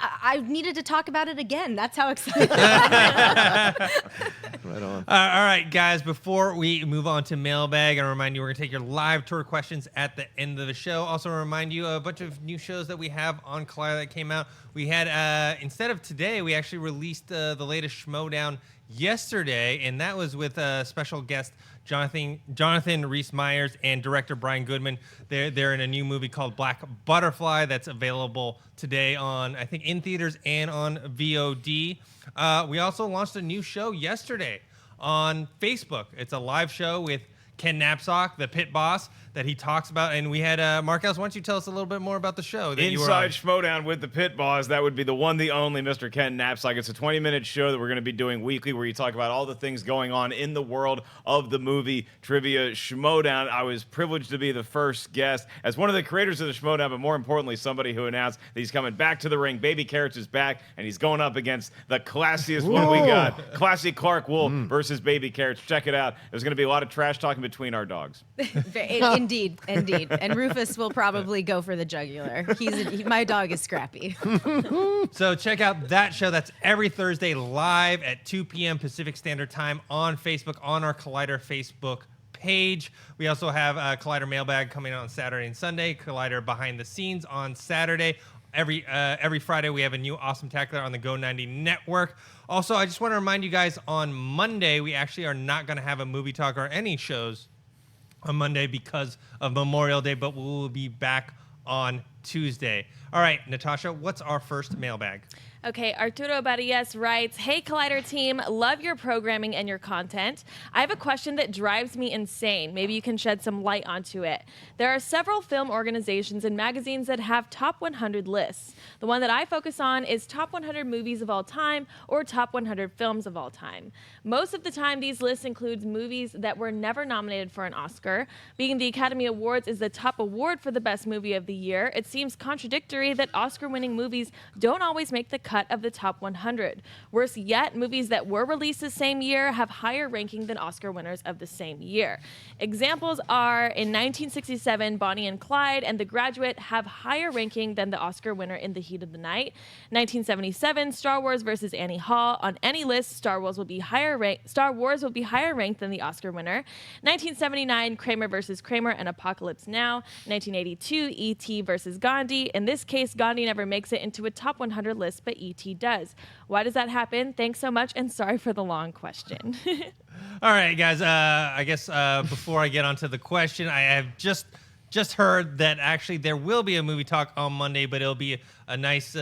I needed to talk about it again. That's how excited Right on. All right, guys, before we move on to Mailbag, I remind you we're going to take your live tour questions at the end of the show. Also remind you a bunch of new shows that we have on Collider that came out. We had, instead of today, we actually released the latest Schmodown yesterday, and that was with a special guest, Jonathan Rhys-Meyers, and director Brian Goodman. They're in a new movie called Black Butterfly that's available today on, I think, in theaters and on VOD. We also launched a new show yesterday on Facebook. It's a live show with Ken Knapsack, the pit boss, that he talks about. And we had, Mark-Ellis, why don't you tell us a little bit more about the show that you were on? Inside Schmodown with the pit boss. That would be the one, the only Mr. Ken Knapsack. It's a 20-minute show that we're going to be doing weekly, where you talk about all the things going on in the world of the movie trivia Schmodown. I was privileged to be the first guest as one of the creators of the Schmodown, but more importantly, somebody who announced that he's coming back to the ring. Baby Carrots is back, and he's going up against the classiest one we got. Classy Clarke Wolfe versus Baby Carrots. Check it out. There's going to be a lot of trash talking between our dogs. Indeed. And Rufus will probably go for the jugular. My dog is scrappy. So check out that show. That's every Thursday live at 2 p.m. Pacific Standard Time on Facebook, on our Collider Facebook page. We also have Collider Mailbag coming out on Saturday and Sunday. Collider Behind the Scenes on Saturday. Every Friday we have a new Awesome Tackler on the Go 90 network. Also, I just want to remind you guys, on Monday we actually are not going to have a movie talk or any shows on Monday because of Memorial Day, but we will be back on Tuesday. All right, Natasha, what's our first mailbag? Okay, Arturo Barillas writes, "Hey Collider team, love your programming and your content. I have a question that drives me insane. Maybe you can shed some light onto it. There are several film organizations and magazines that have top 100 lists. The one that I focus on is top 100 movies of all time or top 100 films of all time. Most of the time, these lists include movies that were never nominated for an Oscar. Being the Academy Awards is the top award for the best movie of the year, it seems contradictory that Oscar-winning movies don't always make the cut of the top 100. Worse yet, movies that were released the same year have higher ranking than Oscar winners of the same year. Examples are in 1967, Bonnie and Clyde and The Graduate have higher ranking than the Oscar winner in The Heat of the Night. 1977, Star Wars versus Annie Hall. On any list, Star Wars will be higher ranked than the Oscar winner. 1979, Kramer versus Kramer and Apocalypse Now. 1982, E.T. versus Gandhi. In this case, Gandhi never makes it into a top 100 list, but E.T. does. Why does that happen? Thanks so much, and sorry for the long question." All right, guys. I guess before I get onto the question, I have just heard that actually there will be a movie talk on Monday, but it'll be a nice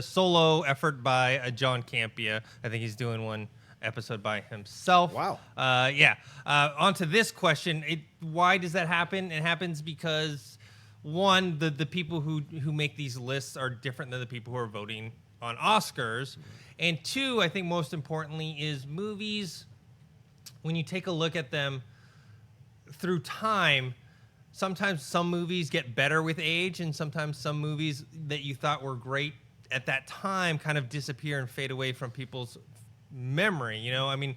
solo effort by John Campia. I think he's doing one episode by himself. Wow. Onto this question, why does that happen? It happens because, one, the people who make these lists are different than the people who are voting on Oscars. And two, I think most importantly, is movies, when you take a look at them through time, sometimes some movies get better with age, and sometimes some movies that you thought were great at that time kind of disappear and fade away from people's memory. You know, I mean,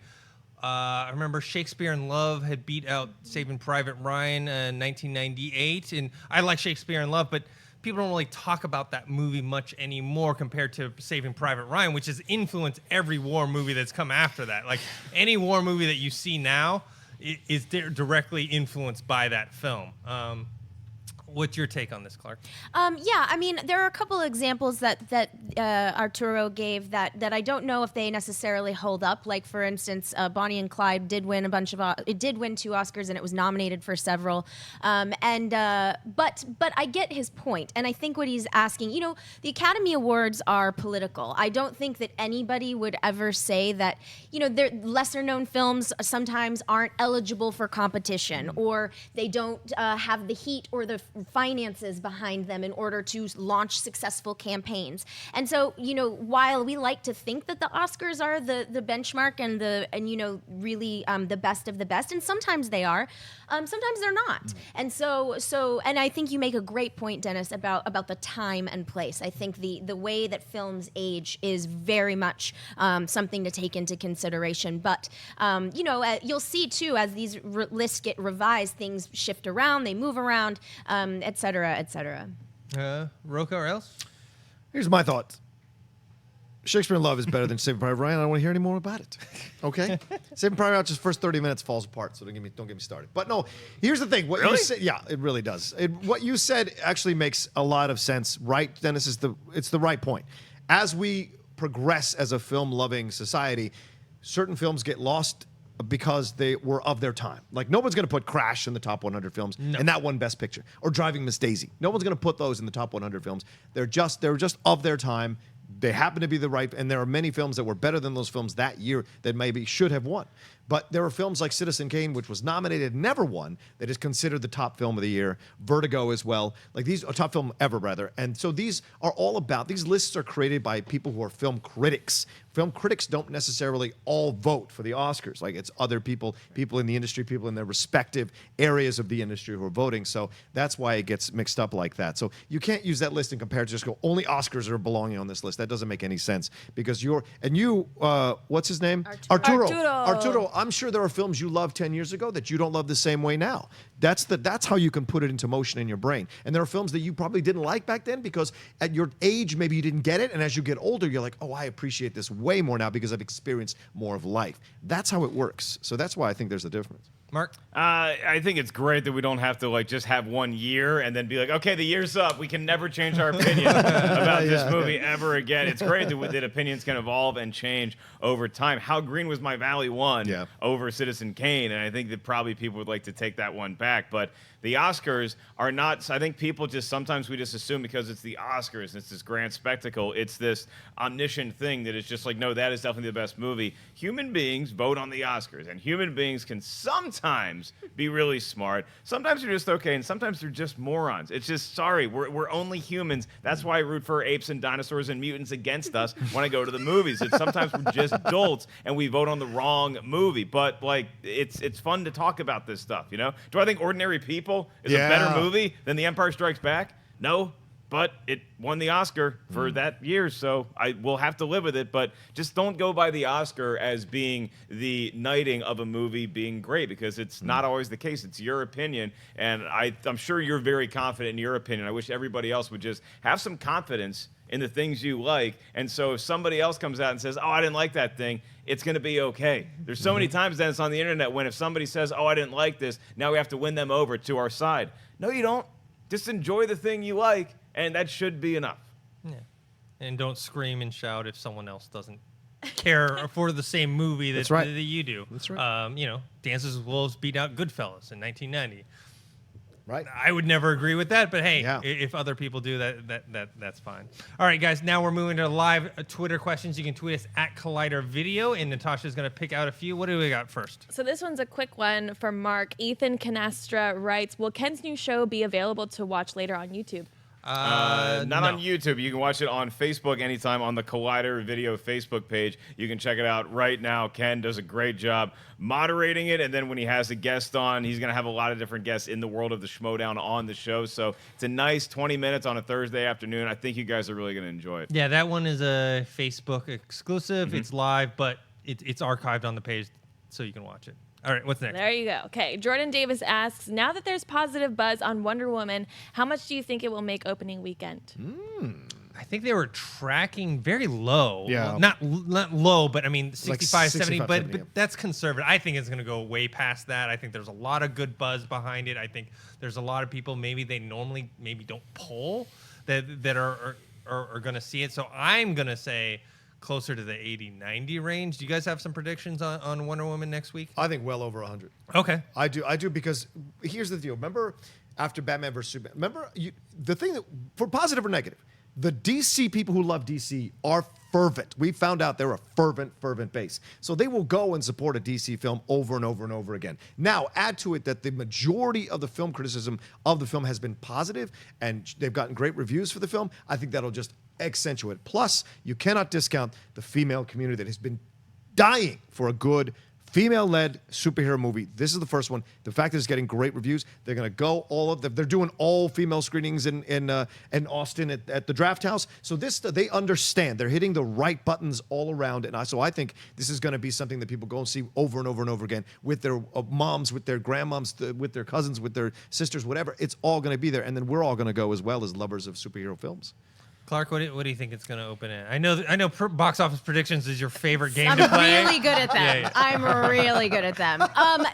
I remember Shakespeare in Love had beat out Saving Private Ryan in 1998, and I like Shakespeare in Love, but people don't really talk about that movie much anymore compared to Saving Private Ryan, which has influenced every war movie that's come after that. Like, any war movie that you see now is directly influenced by that film. What's your take on this, Clarke? Yeah, I mean, there are a couple of examples that Arturo gave that I don't know if they necessarily hold up. Like, for instance, Bonnie and Clyde did win it did win 2 Oscars, and it was nominated for several. But I get his point, and I think what he's asking, you know, the Academy Awards are political. I don't think that anybody would ever say that, you know, their lesser-known films sometimes aren't eligible for competition, or they don't have the heat or the finances behind them in order to launch successful campaigns. And so, you know, while we like to think that the Oscars are the benchmark and you know, really the best of the best, and sometimes they are, sometimes they're not. And so and I think you make a great point, Dennis, about the time and place. I think the way that films age is very much something to take into consideration. But you know, you'll see too, as these lists get revised, things shift around, they move around, et cetera, et cetera. Rocha or Ellis? Here's my thoughts. Shakespeare in Love is better than Saving Private Ryan. I don't want to hear any more about it. Okay? Saving Private Ryan, just first 30 minutes falls apart, so don't get me started. But no, here's the thing. What Really? you said, yeah, it really does. What you said actually makes a lot of sense, right, Dennis? It's the right point. As we progress as a film-loving society, certain films get lost because they were of their time. Like, no one's going to put Crash in the top 100 films, and that won Best Picture, or Driving Miss Daisy. No one's going to put those in the top 100 films. They're just of their time. They happen to be the right, and there are many films that were better than those films that year that maybe should have won. But there are films like Citizen Kane, which was nominated, never won, that is considered the top film of the year. Vertigo as well. Like, these are top film ever, rather. And so these are all about, these lists are created by people who are film critics. Film critics don't necessarily all vote for the Oscars. Like, it's other people in the industry, people in their respective areas of the industry who are voting. So that's why it gets mixed up like that. So you can't use that list and compare to just go, only Oscars are belonging on this list. That doesn't make any sense, because what's his name? Arturo. Arturo, I'm sure there are films you loved 10 years ago that you don't love the same way now. That's how you can put it into motion in your brain. And there are films that you probably didn't like back then because at your age, maybe you didn't get it. And as you get older, you're like, oh, I appreciate this way more now because I've experienced more of life. That's how it works. So that's why I think there's a difference. Mark? I think it's great that we don't have to like just have 1 year and then be like, okay, the year's up. We can never change our opinion about this movie ever again. It's great that opinions can evolve and change over time. How Green Was My Valley won over Citizen Kane, and I think that probably people would like to take that one back. But the Oscars are not, I think people sometimes we just assume because it's the Oscars and it's this grand spectacle, it's this omniscient thing that is just like, no, that is definitely the best movie. Human beings vote on the Oscars, and human beings can sometimes be really smart. Sometimes they're just okay, and sometimes they're just morons. It's just, sorry, we're only humans. That's why I root for apes and dinosaurs and mutants against us when I go to the movies. It's sometimes we're just dolts and we vote on the wrong movie. But like, it's fun to talk about this stuff, you know? Do I think Ordinary People is a better movie than The Empire Strikes Back? No. But it won the Oscar for that year, so I will have to live with it. But just don't go by the Oscar as being the knighting of a movie being great, because it's not always the case. It's your opinion, and I'm sure you're very confident in your opinion. I wish everybody else would just have some confidence in the things you like. And so if somebody else comes out and says, oh, I didn't like that thing, it's going to be okay. There's so many times that it's on the internet when if somebody says, oh, I didn't like this, now we have to win them over to our side. No, you don't. Just enjoy the thing you like. And that should be enough. Yeah. And don't scream and shout if someone else doesn't care for the same movie that you do. That's right. You know, Dances with Wolves beat out Goodfellas in 1990. Right. I would never agree with that, but hey, if other people do that's fine. All right, guys, now we're moving to live Twitter questions. You can tweet us at Collider Video, and Natasha's going to pick out a few. What do we got first? So this one's a quick one for Mark. Ethan Canastra writes, will Ken's new show be available to watch later on YouTube? Not on YouTube. You can watch it on Facebook anytime on the Collider Video Facebook page. You can check it out right now. Ken does a great job moderating it, and then when he has a guest on, he's going to have a lot of different guests in the world of the Schmodown on the show. So it's a nice 20 minutes on a Thursday afternoon. I think you guys are really going to enjoy it. Yeah, that one is a Facebook exclusive. It's live, but it's archived on the page so you can watch it. All right, what's next? There you go. Okay, Jordan Davis asks, now that there's positive buzz on Wonder Woman, how much do you think it will make opening weekend? I think they were tracking very low. Yeah. Well, not low, but I mean 65, 70, 65, but 70, yeah. that's conservative. I think it's going to go way past that. I think there's a lot of good buzz behind it. I think there's a lot of people maybe they normally don't poll that are going to see it. So I'm going to say closer to the 80-90 range. Do you guys have some predictions on Wonder Woman next week? I think well over 100. Okay. I do because here's the deal. Remember after Batman vs. Superman, the thing that, for positive or negative, the DC people who love DC are fervent. We found out they're a fervent base. So they will go and support a DC film over and over and over again. Now, add to it that the majority of the film criticism of the film has been positive, and they've gotten great reviews for the film. I think that'll just accentuate it. Plus, you cannot discount the female community that has been dying for a good female-led superhero movie. This is the first one. The fact that it's getting great reviews, they're going to go they're doing all female screenings in Austin at the Draft House. So they understand. They're hitting the right buttons all around. And so I think this is going to be something that people go and see over and over and over again with their moms, with their grandmoms, with their cousins, with their sisters, whatever. It's all going to be there. And then we're all going to go as well as lovers of superhero films. Clarke, what do you think it's going to open at? I know box office predictions is your favorite game to play. I'm really good at them. Yeah. I'm really good at them.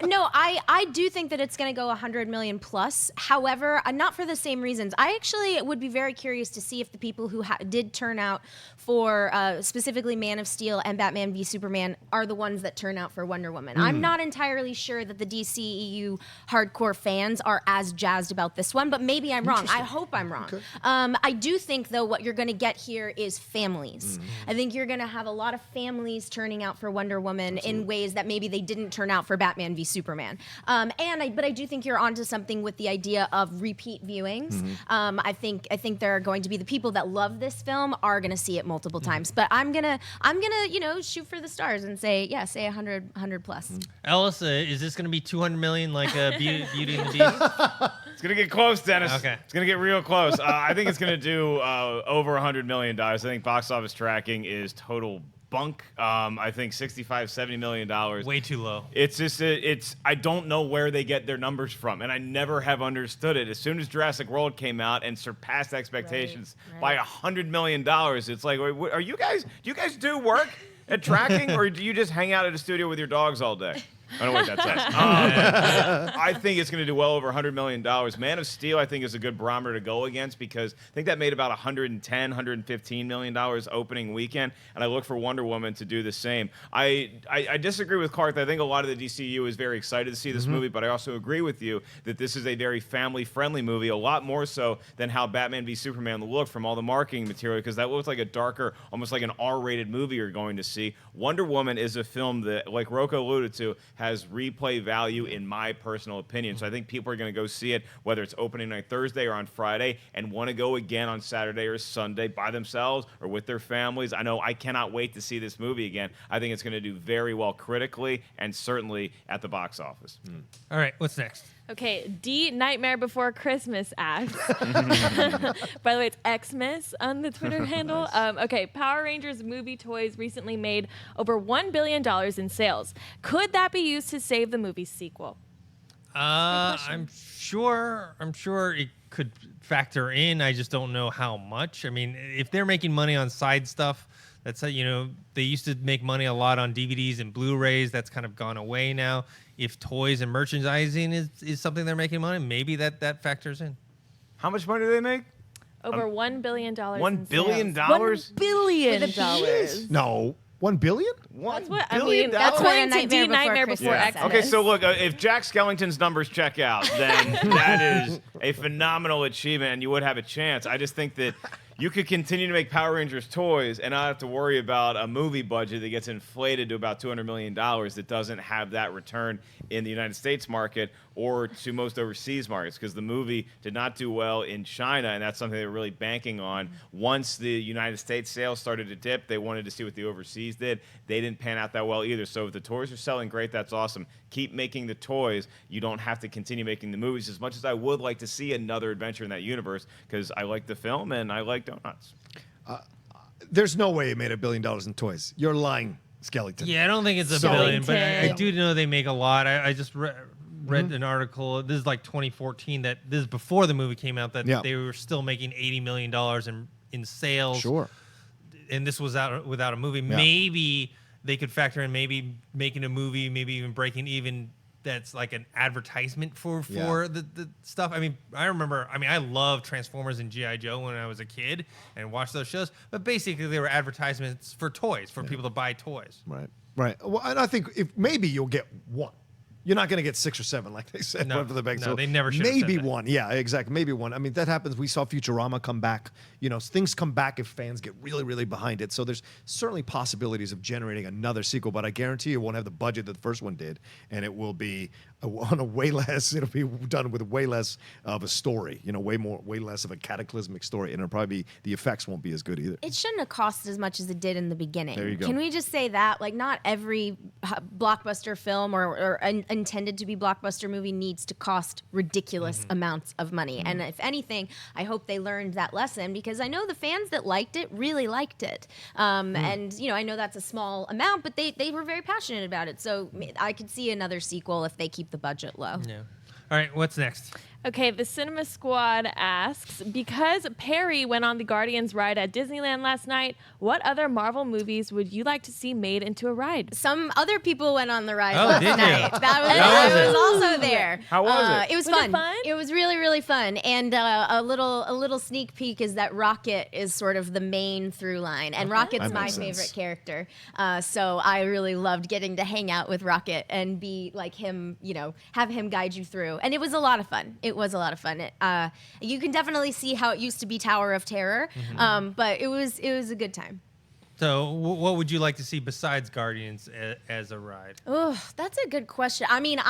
No, I do think that it's going to go 100 million plus. However, not for the same reasons. I actually would be very curious to see if the people who did turn out for specifically Man of Steel and Batman v Superman are the ones that turn out for Wonder Woman. I'm not entirely sure that the DCEU hardcore fans are as jazzed about this one, but maybe I'm wrong. I hope I'm wrong. Okay. I do think, though, what you're going to get here is families. I think you're going to have a lot of families turning out for Wonder Woman in ways that maybe they didn't turn out for Batman v Superman. But I do think you're onto something with the idea of repeat viewings. I think there are going to be the people that love this film are going to see it multiple times. But I'm gonna shoot for the stars and say 100 plus. Ellis, is this going to be 200 million like Beauty and the Beast? It's going to get close, Dennis. Okay. It's going to get real close. I think it's going to do over $100 million. I think box office tracking is total bunk. I think $65-70 million. Way too low. It's just I don't know where they get their numbers from, and I never have understood it. As soon as Jurassic World came out and surpassed expectations by $100 million, it's like, are you guys? Do you guys do work at tracking, or do you just hang out at a studio with your dogs all day? I don't know what that says. I think it's going to do well over $100 million. Man of Steel, I think, is a good barometer to go against because I think that made about $115 million opening weekend, and I look for Wonder Woman to do the same. I disagree with Clarke. I think a lot of the DCU is very excited to see this movie, but I also agree with you that this is a very family-friendly movie, a lot more so than how Batman v Superman looked from all the marketing material, because that looks like a darker, almost like an R-rated movie you're going to see. Wonder Woman is a film that, like Rocha alluded to, has replay value in my personal opinion. So I think people are going to go see it, whether it's opening night Thursday or on Friday, and want to go again on Saturday or Sunday by themselves or with their families. I know I cannot wait to see this movie again. I think it's going to do very well critically and certainly at the box office. All right, what's next? Okay, D Nightmare Before Christmas asks. By the way, it's Xmas on the Twitter handle. Okay, Power Rangers movie toys recently made over $1 billion in sales. Could that be used to save the movie's sequel? I'm sure it could factor in. I just don't know how much. I mean, if they're making money on side stuff, that's they used to make money a lot on DVDs and Blu-rays. That's kind of gone away now. If toys and merchandising is something they're making money, maybe that factors in. How much money do they make? Over $1 billion. $1 billion? $1 billion. No. 1 billion? That's what $1 I billion? mean. That's According according to D Nightmare Before Before Christmas. Xmas. Okay, so look, if Jack Skellington's numbers check out, then that is a phenomenal achievement, and you would have a chance. I just think that you could continue to make Power Rangers toys and not have to worry about a movie budget that gets inflated to about $200 million that doesn't have that return in the United States market or to most overseas markets, because the movie did not do well in China, and that's something they're really banking on. Once the United States sales started to dip, they wanted to see what the overseas did. They didn't pan out that well either. So if the toys are selling great, that's awesome. Keep making the toys. You don't have to continue making the movies, as much as I would like to see another adventure in that universe, because I like the film and I like donuts. There's no way it made $1 billion in toys. You're lying, Skellington. Yeah, I don't think it's a So- billion, but I Skellington. do know they make a lot. I just read an article. This is like 2014. This is before the movie came out. That they were still making $80 million in sales. Sure. And this was without a movie. Yeah. Maybe they could factor in maybe making a movie, maybe even breaking even. That's like an advertisement for the stuff. I mean, I loved Transformers and G.I. Joe when I was a kid and watched those shows. But basically, they were advertisements for toys, for people to buy toys. Right. Well, and I think if maybe you'll get one. You're not going to get 6 or 7 like they said. No, for the bank. no, So they never should have said Maybe that. one. Yeah, exactly. Maybe one. I mean, that happens. We saw Futurama come back. Things come back if fans get really, really behind it. So there's certainly possibilities of generating another sequel, but I guarantee it won't have the budget that the first one did, and it will be on a way less. It'll be done with way less of a story. Way less of a cataclysmic story, and it'll probably the effects won't be as good either. It shouldn't have cost as much as it did in the beginning. There you go. Can we just say that? Like, not every blockbuster film or intended to be blockbuster movie needs to cost ridiculous amounts of money. And if anything, I hope they learned that lesson, because I know the fans that liked it really liked it. And, I know that's a small amount, but they were very passionate about it. So I could see another sequel if they keep the budget low. Yeah. All right, what's next? Okay, the Cinema Squad asks, because Perry went on the Guardians ride at Disneyland last night, what other Marvel movies would you like to see made into a ride? Some other people went on the ride Oh, last did you? night. How was I it? was also there. How was it? It was Was it fun. fun? It was really, really fun. And a little sneak peek is that Rocket is sort of the main through line, and Rocket's That my makes sense. favorite character. So I really loved getting to hang out with Rocket and be like him, have him guide you through. And it was a lot of fun. It was a lot of fun. You can definitely see how it used to be Tower of Terror, but it was a good time. So, what would you like to see besides Guardians as a ride? Oh, that's a good question. I mean,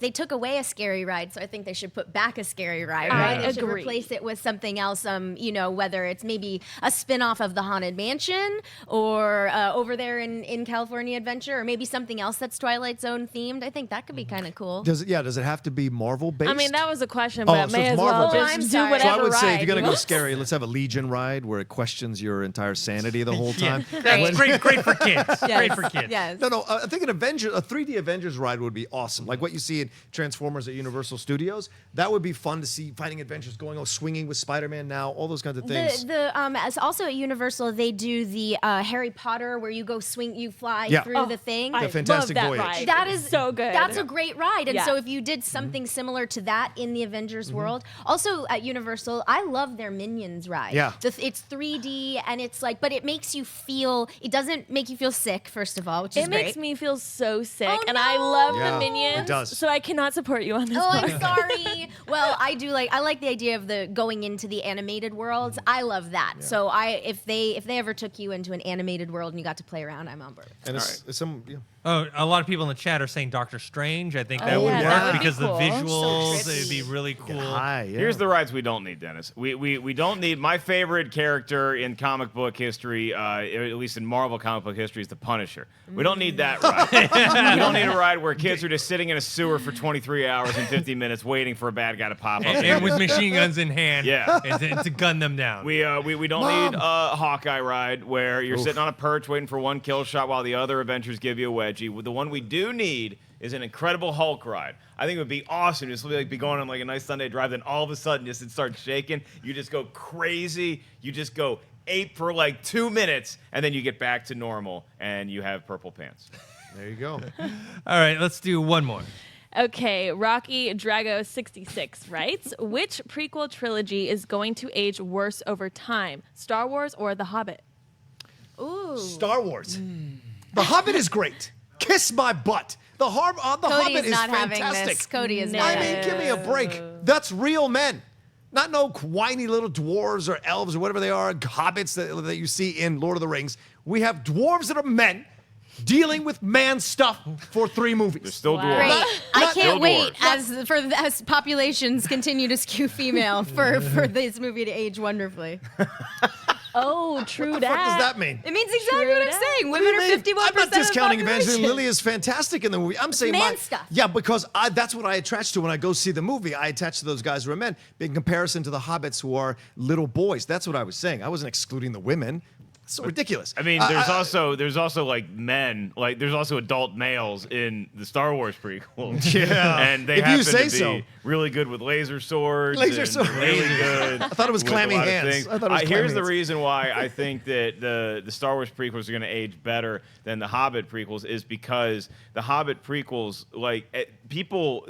they took away a scary ride, so I think they should put back a scary ride, right? They should agree. replace it with something else, whether it's maybe a spin-off of the Haunted Mansion or over there in California Adventure, or maybe something else that's Twilight Zone themed. I think that could be kind of cool. Does it have to be Marvel based? I mean, that was a question, Oh, but so may it's as well Marvel-based. just I'm do sorry. whatever So I would say if ride you're gonna you go want. scary, let's have a Legion ride where it questions your entire sanity the whole time. That's great for kids. Great for kids. Yes. No. I think a 3D Avengers ride would be awesome. Like what you see in Transformers at Universal Studios. That would be fun to see. Fighting adventures going on, swinging with Spider-Man now, all those kinds of things. As also at Universal, they do the Harry Potter where you go swing, you fly through the thing. The Fantastic love that Voyage. ride. That is so good. That's a great ride. And Yeah. so if you did something similar to that in the Avengers world, also at Universal, I love their Minions ride. Yeah. It's 3D and it's like, but it makes you feel. It doesn't make you feel sick, first of all, which is It great. makes me feel so sick, Oh, and I no. love Yeah, the Minions. it does. So I cannot support you on this Oh, part. I'm sorry. Well, I like the idea of the going into the animated worlds. I love that. So if they ever took you into an animated world and you got to play around, I'm on board. And it's some. Yeah. Oh, a lot of people in the chat are saying Doctor Strange. I think Oh, that would yeah, work that would be because cool. the So visuals, trippy. it'd be really cool. Hi. Yeah. Here's the rides we don't need, Dennis. We don't need my favorite character in comic book history, at least in Marvel comic book history, is the Punisher. We don't need that ride. We don't need a ride where kids are just sitting in a sewer for 23 hours and 50 minutes waiting for a bad guy to pop up. And with machine guns in hand, Yeah. and to gun them down. We don't need a Hawkeye ride where you're sitting on a perch waiting for one kill shot while the other Avengers give you a wedgie. The one we do need is an Incredible Hulk ride. I think it would be awesome just to be going on like a nice Sunday drive, then all of a sudden just it starts shaking. You just go crazy. You just go ape for like 2 minutes, and then you get back to normal, and you have purple pants. There you go. All right, let's do one more. Okay, Rocky Drago 66 writes, which prequel trilogy is going to age worse over time, Star Wars or The Hobbit? Ooh. Star Wars. The Hobbit is great. Kiss my butt. The Hobbit is not fantastic. having this. Cody is No. not. I mean, give me a break. That's real men. Not no whiny little dwarves or elves or whatever they are, hobbits that you see in Lord of the Rings. We have dwarves that are men dealing with man stuff for 3 movies. They're still Wow. dwarves. Great. I can't Still wait dwarves. as populations continue to skew female for this movie to age wonderfully. Oh, true What the fuck does that mean? It means exactly what I'm that. saying. What do you Women are mean? 51% I'm not discounting of the Evangeline population. Lilly is fantastic in the movie. I'm saying man stuff. Yeah, because that's what I attach to when I go see the movie. I attach to those guys who are men in comparison to the hobbits who are little boys. That's what I was saying. I wasn't excluding the women. It's so ridiculous. I mean, there's also like men, like there's also adult males in the Star Wars prequel. Yeah. And they If you happen say to be so. really good with laser swords. Laser and swords. Really good. I thought it was with a clammy lot of hands. things. I thought it was clammy Here's the hands. reason why I think that the Star Wars prequels are going to age better than the Hobbit prequels is because the Hobbit prequels,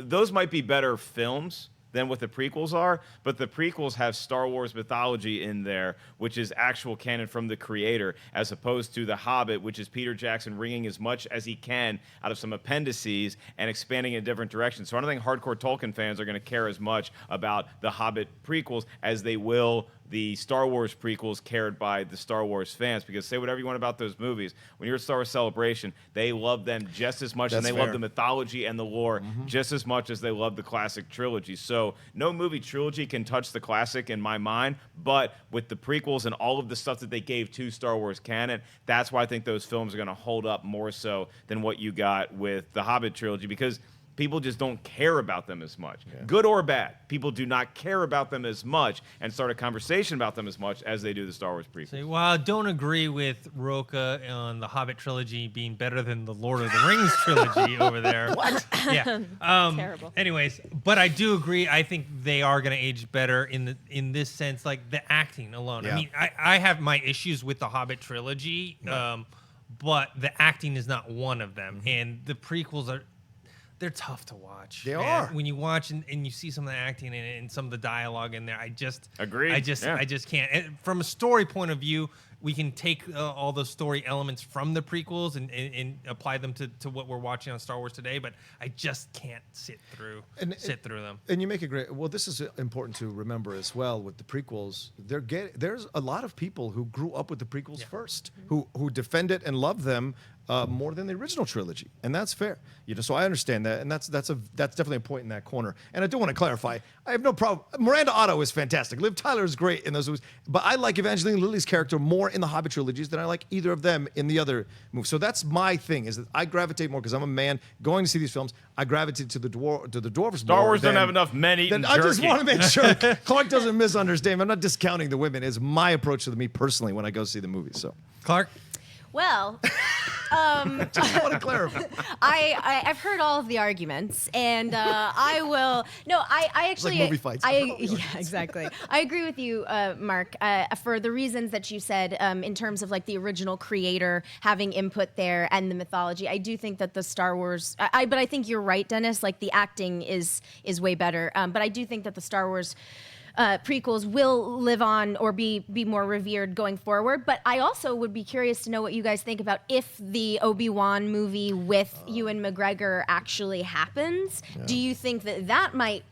those might be better films than what the prequels are, but the prequels have Star Wars mythology in there, which is actual canon from the creator, as opposed to The Hobbit, which is Peter Jackson wringing as much as he can out of some appendices and expanding in a different direction. So I don't think hardcore Tolkien fans are going to care as much about the Hobbit prequels as they will the Star Wars prequels cared by the Star Wars fans, because say whatever you want about those movies, when you're at Star Wars Celebration, they love them just as much, and That's they love fair. the mythology and the lore just as much as they love the classic trilogy. So no movie trilogy can touch the classic in my mind, but with the prequels and all of the stuff that they gave to Star Wars canon, that's why I think those films are going to hold up more so than what you got with the Hobbit trilogy, because people just don't care about them as much. Good or bad, people do not care about them as much and start a conversation about them as much as they do the Star Wars prequels. So, while I don't agree with Rocha on the Hobbit trilogy being better than the Lord of the Rings trilogy over there. What? Yeah. Terrible. Anyways, but I do agree. I think they are going to age better in this sense, like the acting alone. Yeah. I mean, I have my issues with the Hobbit trilogy, but the acting is not one of them. And the prequels they're tough to watch. They man. are. When you watch and you see some of the acting and some of the dialogue in there, I just Agreed. I just can't. And from a story point of view, we can take all those story elements from the prequels and apply them to what we're watching on Star Wars today. But I just can't sit through them. And you make a great. Well, this is important to remember as well with the prequels. There's a lot of people who grew up with the prequels first, who defend it and love them more than the original trilogy, and that's fair. So I understand that, and that's definitely a point in that corner. And I do want to clarify, I have no problem. Miranda Otto is fantastic. Liv Tyler is great in those movies, but I like Evangeline Lilly's character more in the Hobbit trilogies than I like either of them in the other movies. So that's my thing, is that I gravitate more because I'm a man going to see these films. I gravitate to the dwarves. Star Wars don't have enough men eating I just jerky. want to make sure Clarke doesn't misunderstand. I'm not discounting the women. It's my approach to me personally when I go see the movie. So. Clarke? Well, Just want to clarify. I've heard all of the arguments, and I will. No, I actually. movie fights. Yeah, exactly. I agree with you, Mark, for the reasons that you said in terms of like the original creator having input there and the mythology. I do think that the Star Wars. But I think you're right, Dennis. Like the acting is way better. But I do think that the Star Wars prequels will live on or be more revered going forward. But I also would be curious to know what you guys think about if the Obi-Wan movie with Ewan McGregor actually happens. Yeah. Do you think that might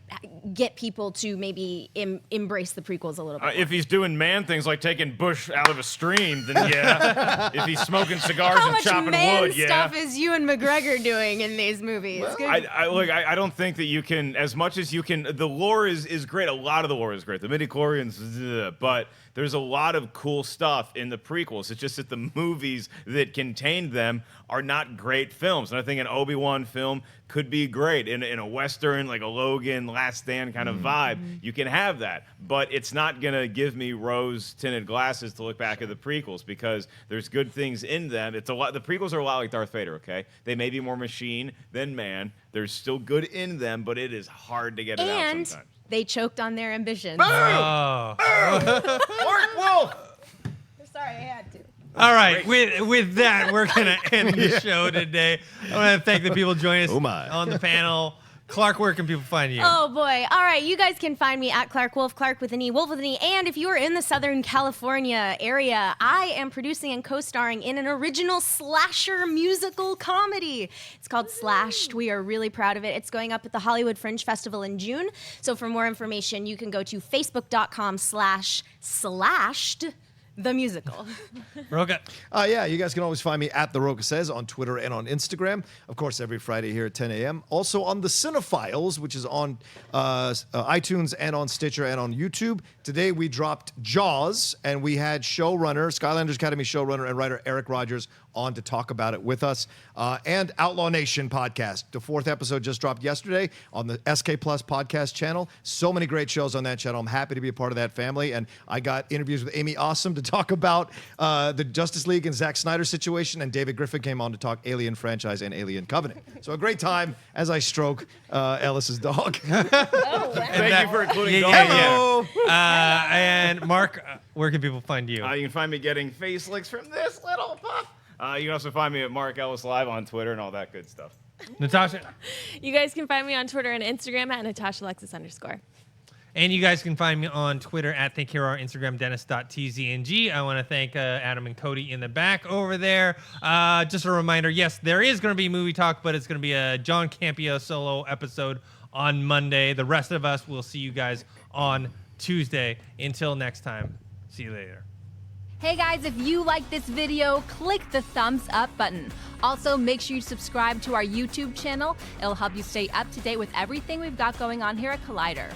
get people to maybe embrace the prequels a little bit more? If he's doing man things like taking bush out of a stream, then yeah. If he's smoking cigars and chopping wood, yeah. How much man stuff is Ewan McGregor doing in these movies? Well, I don't think that you can, as much as you can, the lore is great. A lot of the lore is great. The midichlorians, but there's a lot of cool stuff in the prequels. It's just that the movies that contain them are not great films. And I think an Obi-Wan film could be great in a Western, like a Logan, Last Stand kind of vibe. You can have that. But it's not going to give me rose-tinted glasses to look back at the prequels because there's good things in them. It's a lot. The prequels are a lot like Darth Vader, okay? They may be more machine than man. There's still good in them, but it is hard to get it out sometimes. They choked on their ambitions. Boom! Oh. Clarke Wolfe! Sorry, I had to. All right, with that, we're going to end the show today. I want to thank the people joining us on the panel. Clarke, where can people find you? Oh, boy. All right, you guys can find me at Clarke Wolfe, Clarke with an E, Wolf with an E. And if you are in the Southern California area, I am producing and co-starring in an original slasher musical comedy. It's called Slashed. We are really proud of it. It's going up at the Hollywood Fringe Festival in June. So for more information, you can go to facebook.com/slashed. The musical. Rocha. Yeah, you guys can always find me at The Rocha Says on Twitter and on Instagram. Of course, every Friday here at 10 a.m. Also on The Cinephiles, which is on iTunes and on Stitcher and on YouTube. Today we dropped Jaws, and we had showrunner, Skylanders Academy showrunner and writer Eric Rogers on to talk about it with us. And Outlaw Nation podcast. The 4th episode just dropped yesterday on the SK Plus podcast channel. So many great shows on that channel. I'm happy to be a part of that family. And I got interviews with Amy Awesome to talk about the Justice League and Zack Snyder situation. And David Griffin came on to talk Alien franchise and Alien Covenant. So a great time as I stroke Ellis's dog. Thank you for including dogs. Hello. And Mark, where can people find you? You can find me getting face licks from this little pup. You can also find me at Mark Ellis Live on Twitter and all that good stuff. Natasha? You guys can find me on Twitter and Instagram at NatashaLexis_. And you guys can find me on Twitter at ThinkHero, Instagram, Dennis.tzng. I want to thank Adam and Cody in the back over there. Just a reminder, yes, there is going to be Movie Talk, but it's going to be a John Campea solo episode on Monday. The rest of us will see you guys on Tuesday. Until next time, see you later. Hey guys, if you like this video, click the thumbs up button. Also, make sure you subscribe to our YouTube channel. It'll help you stay up to date with everything we've got going on here at Collider.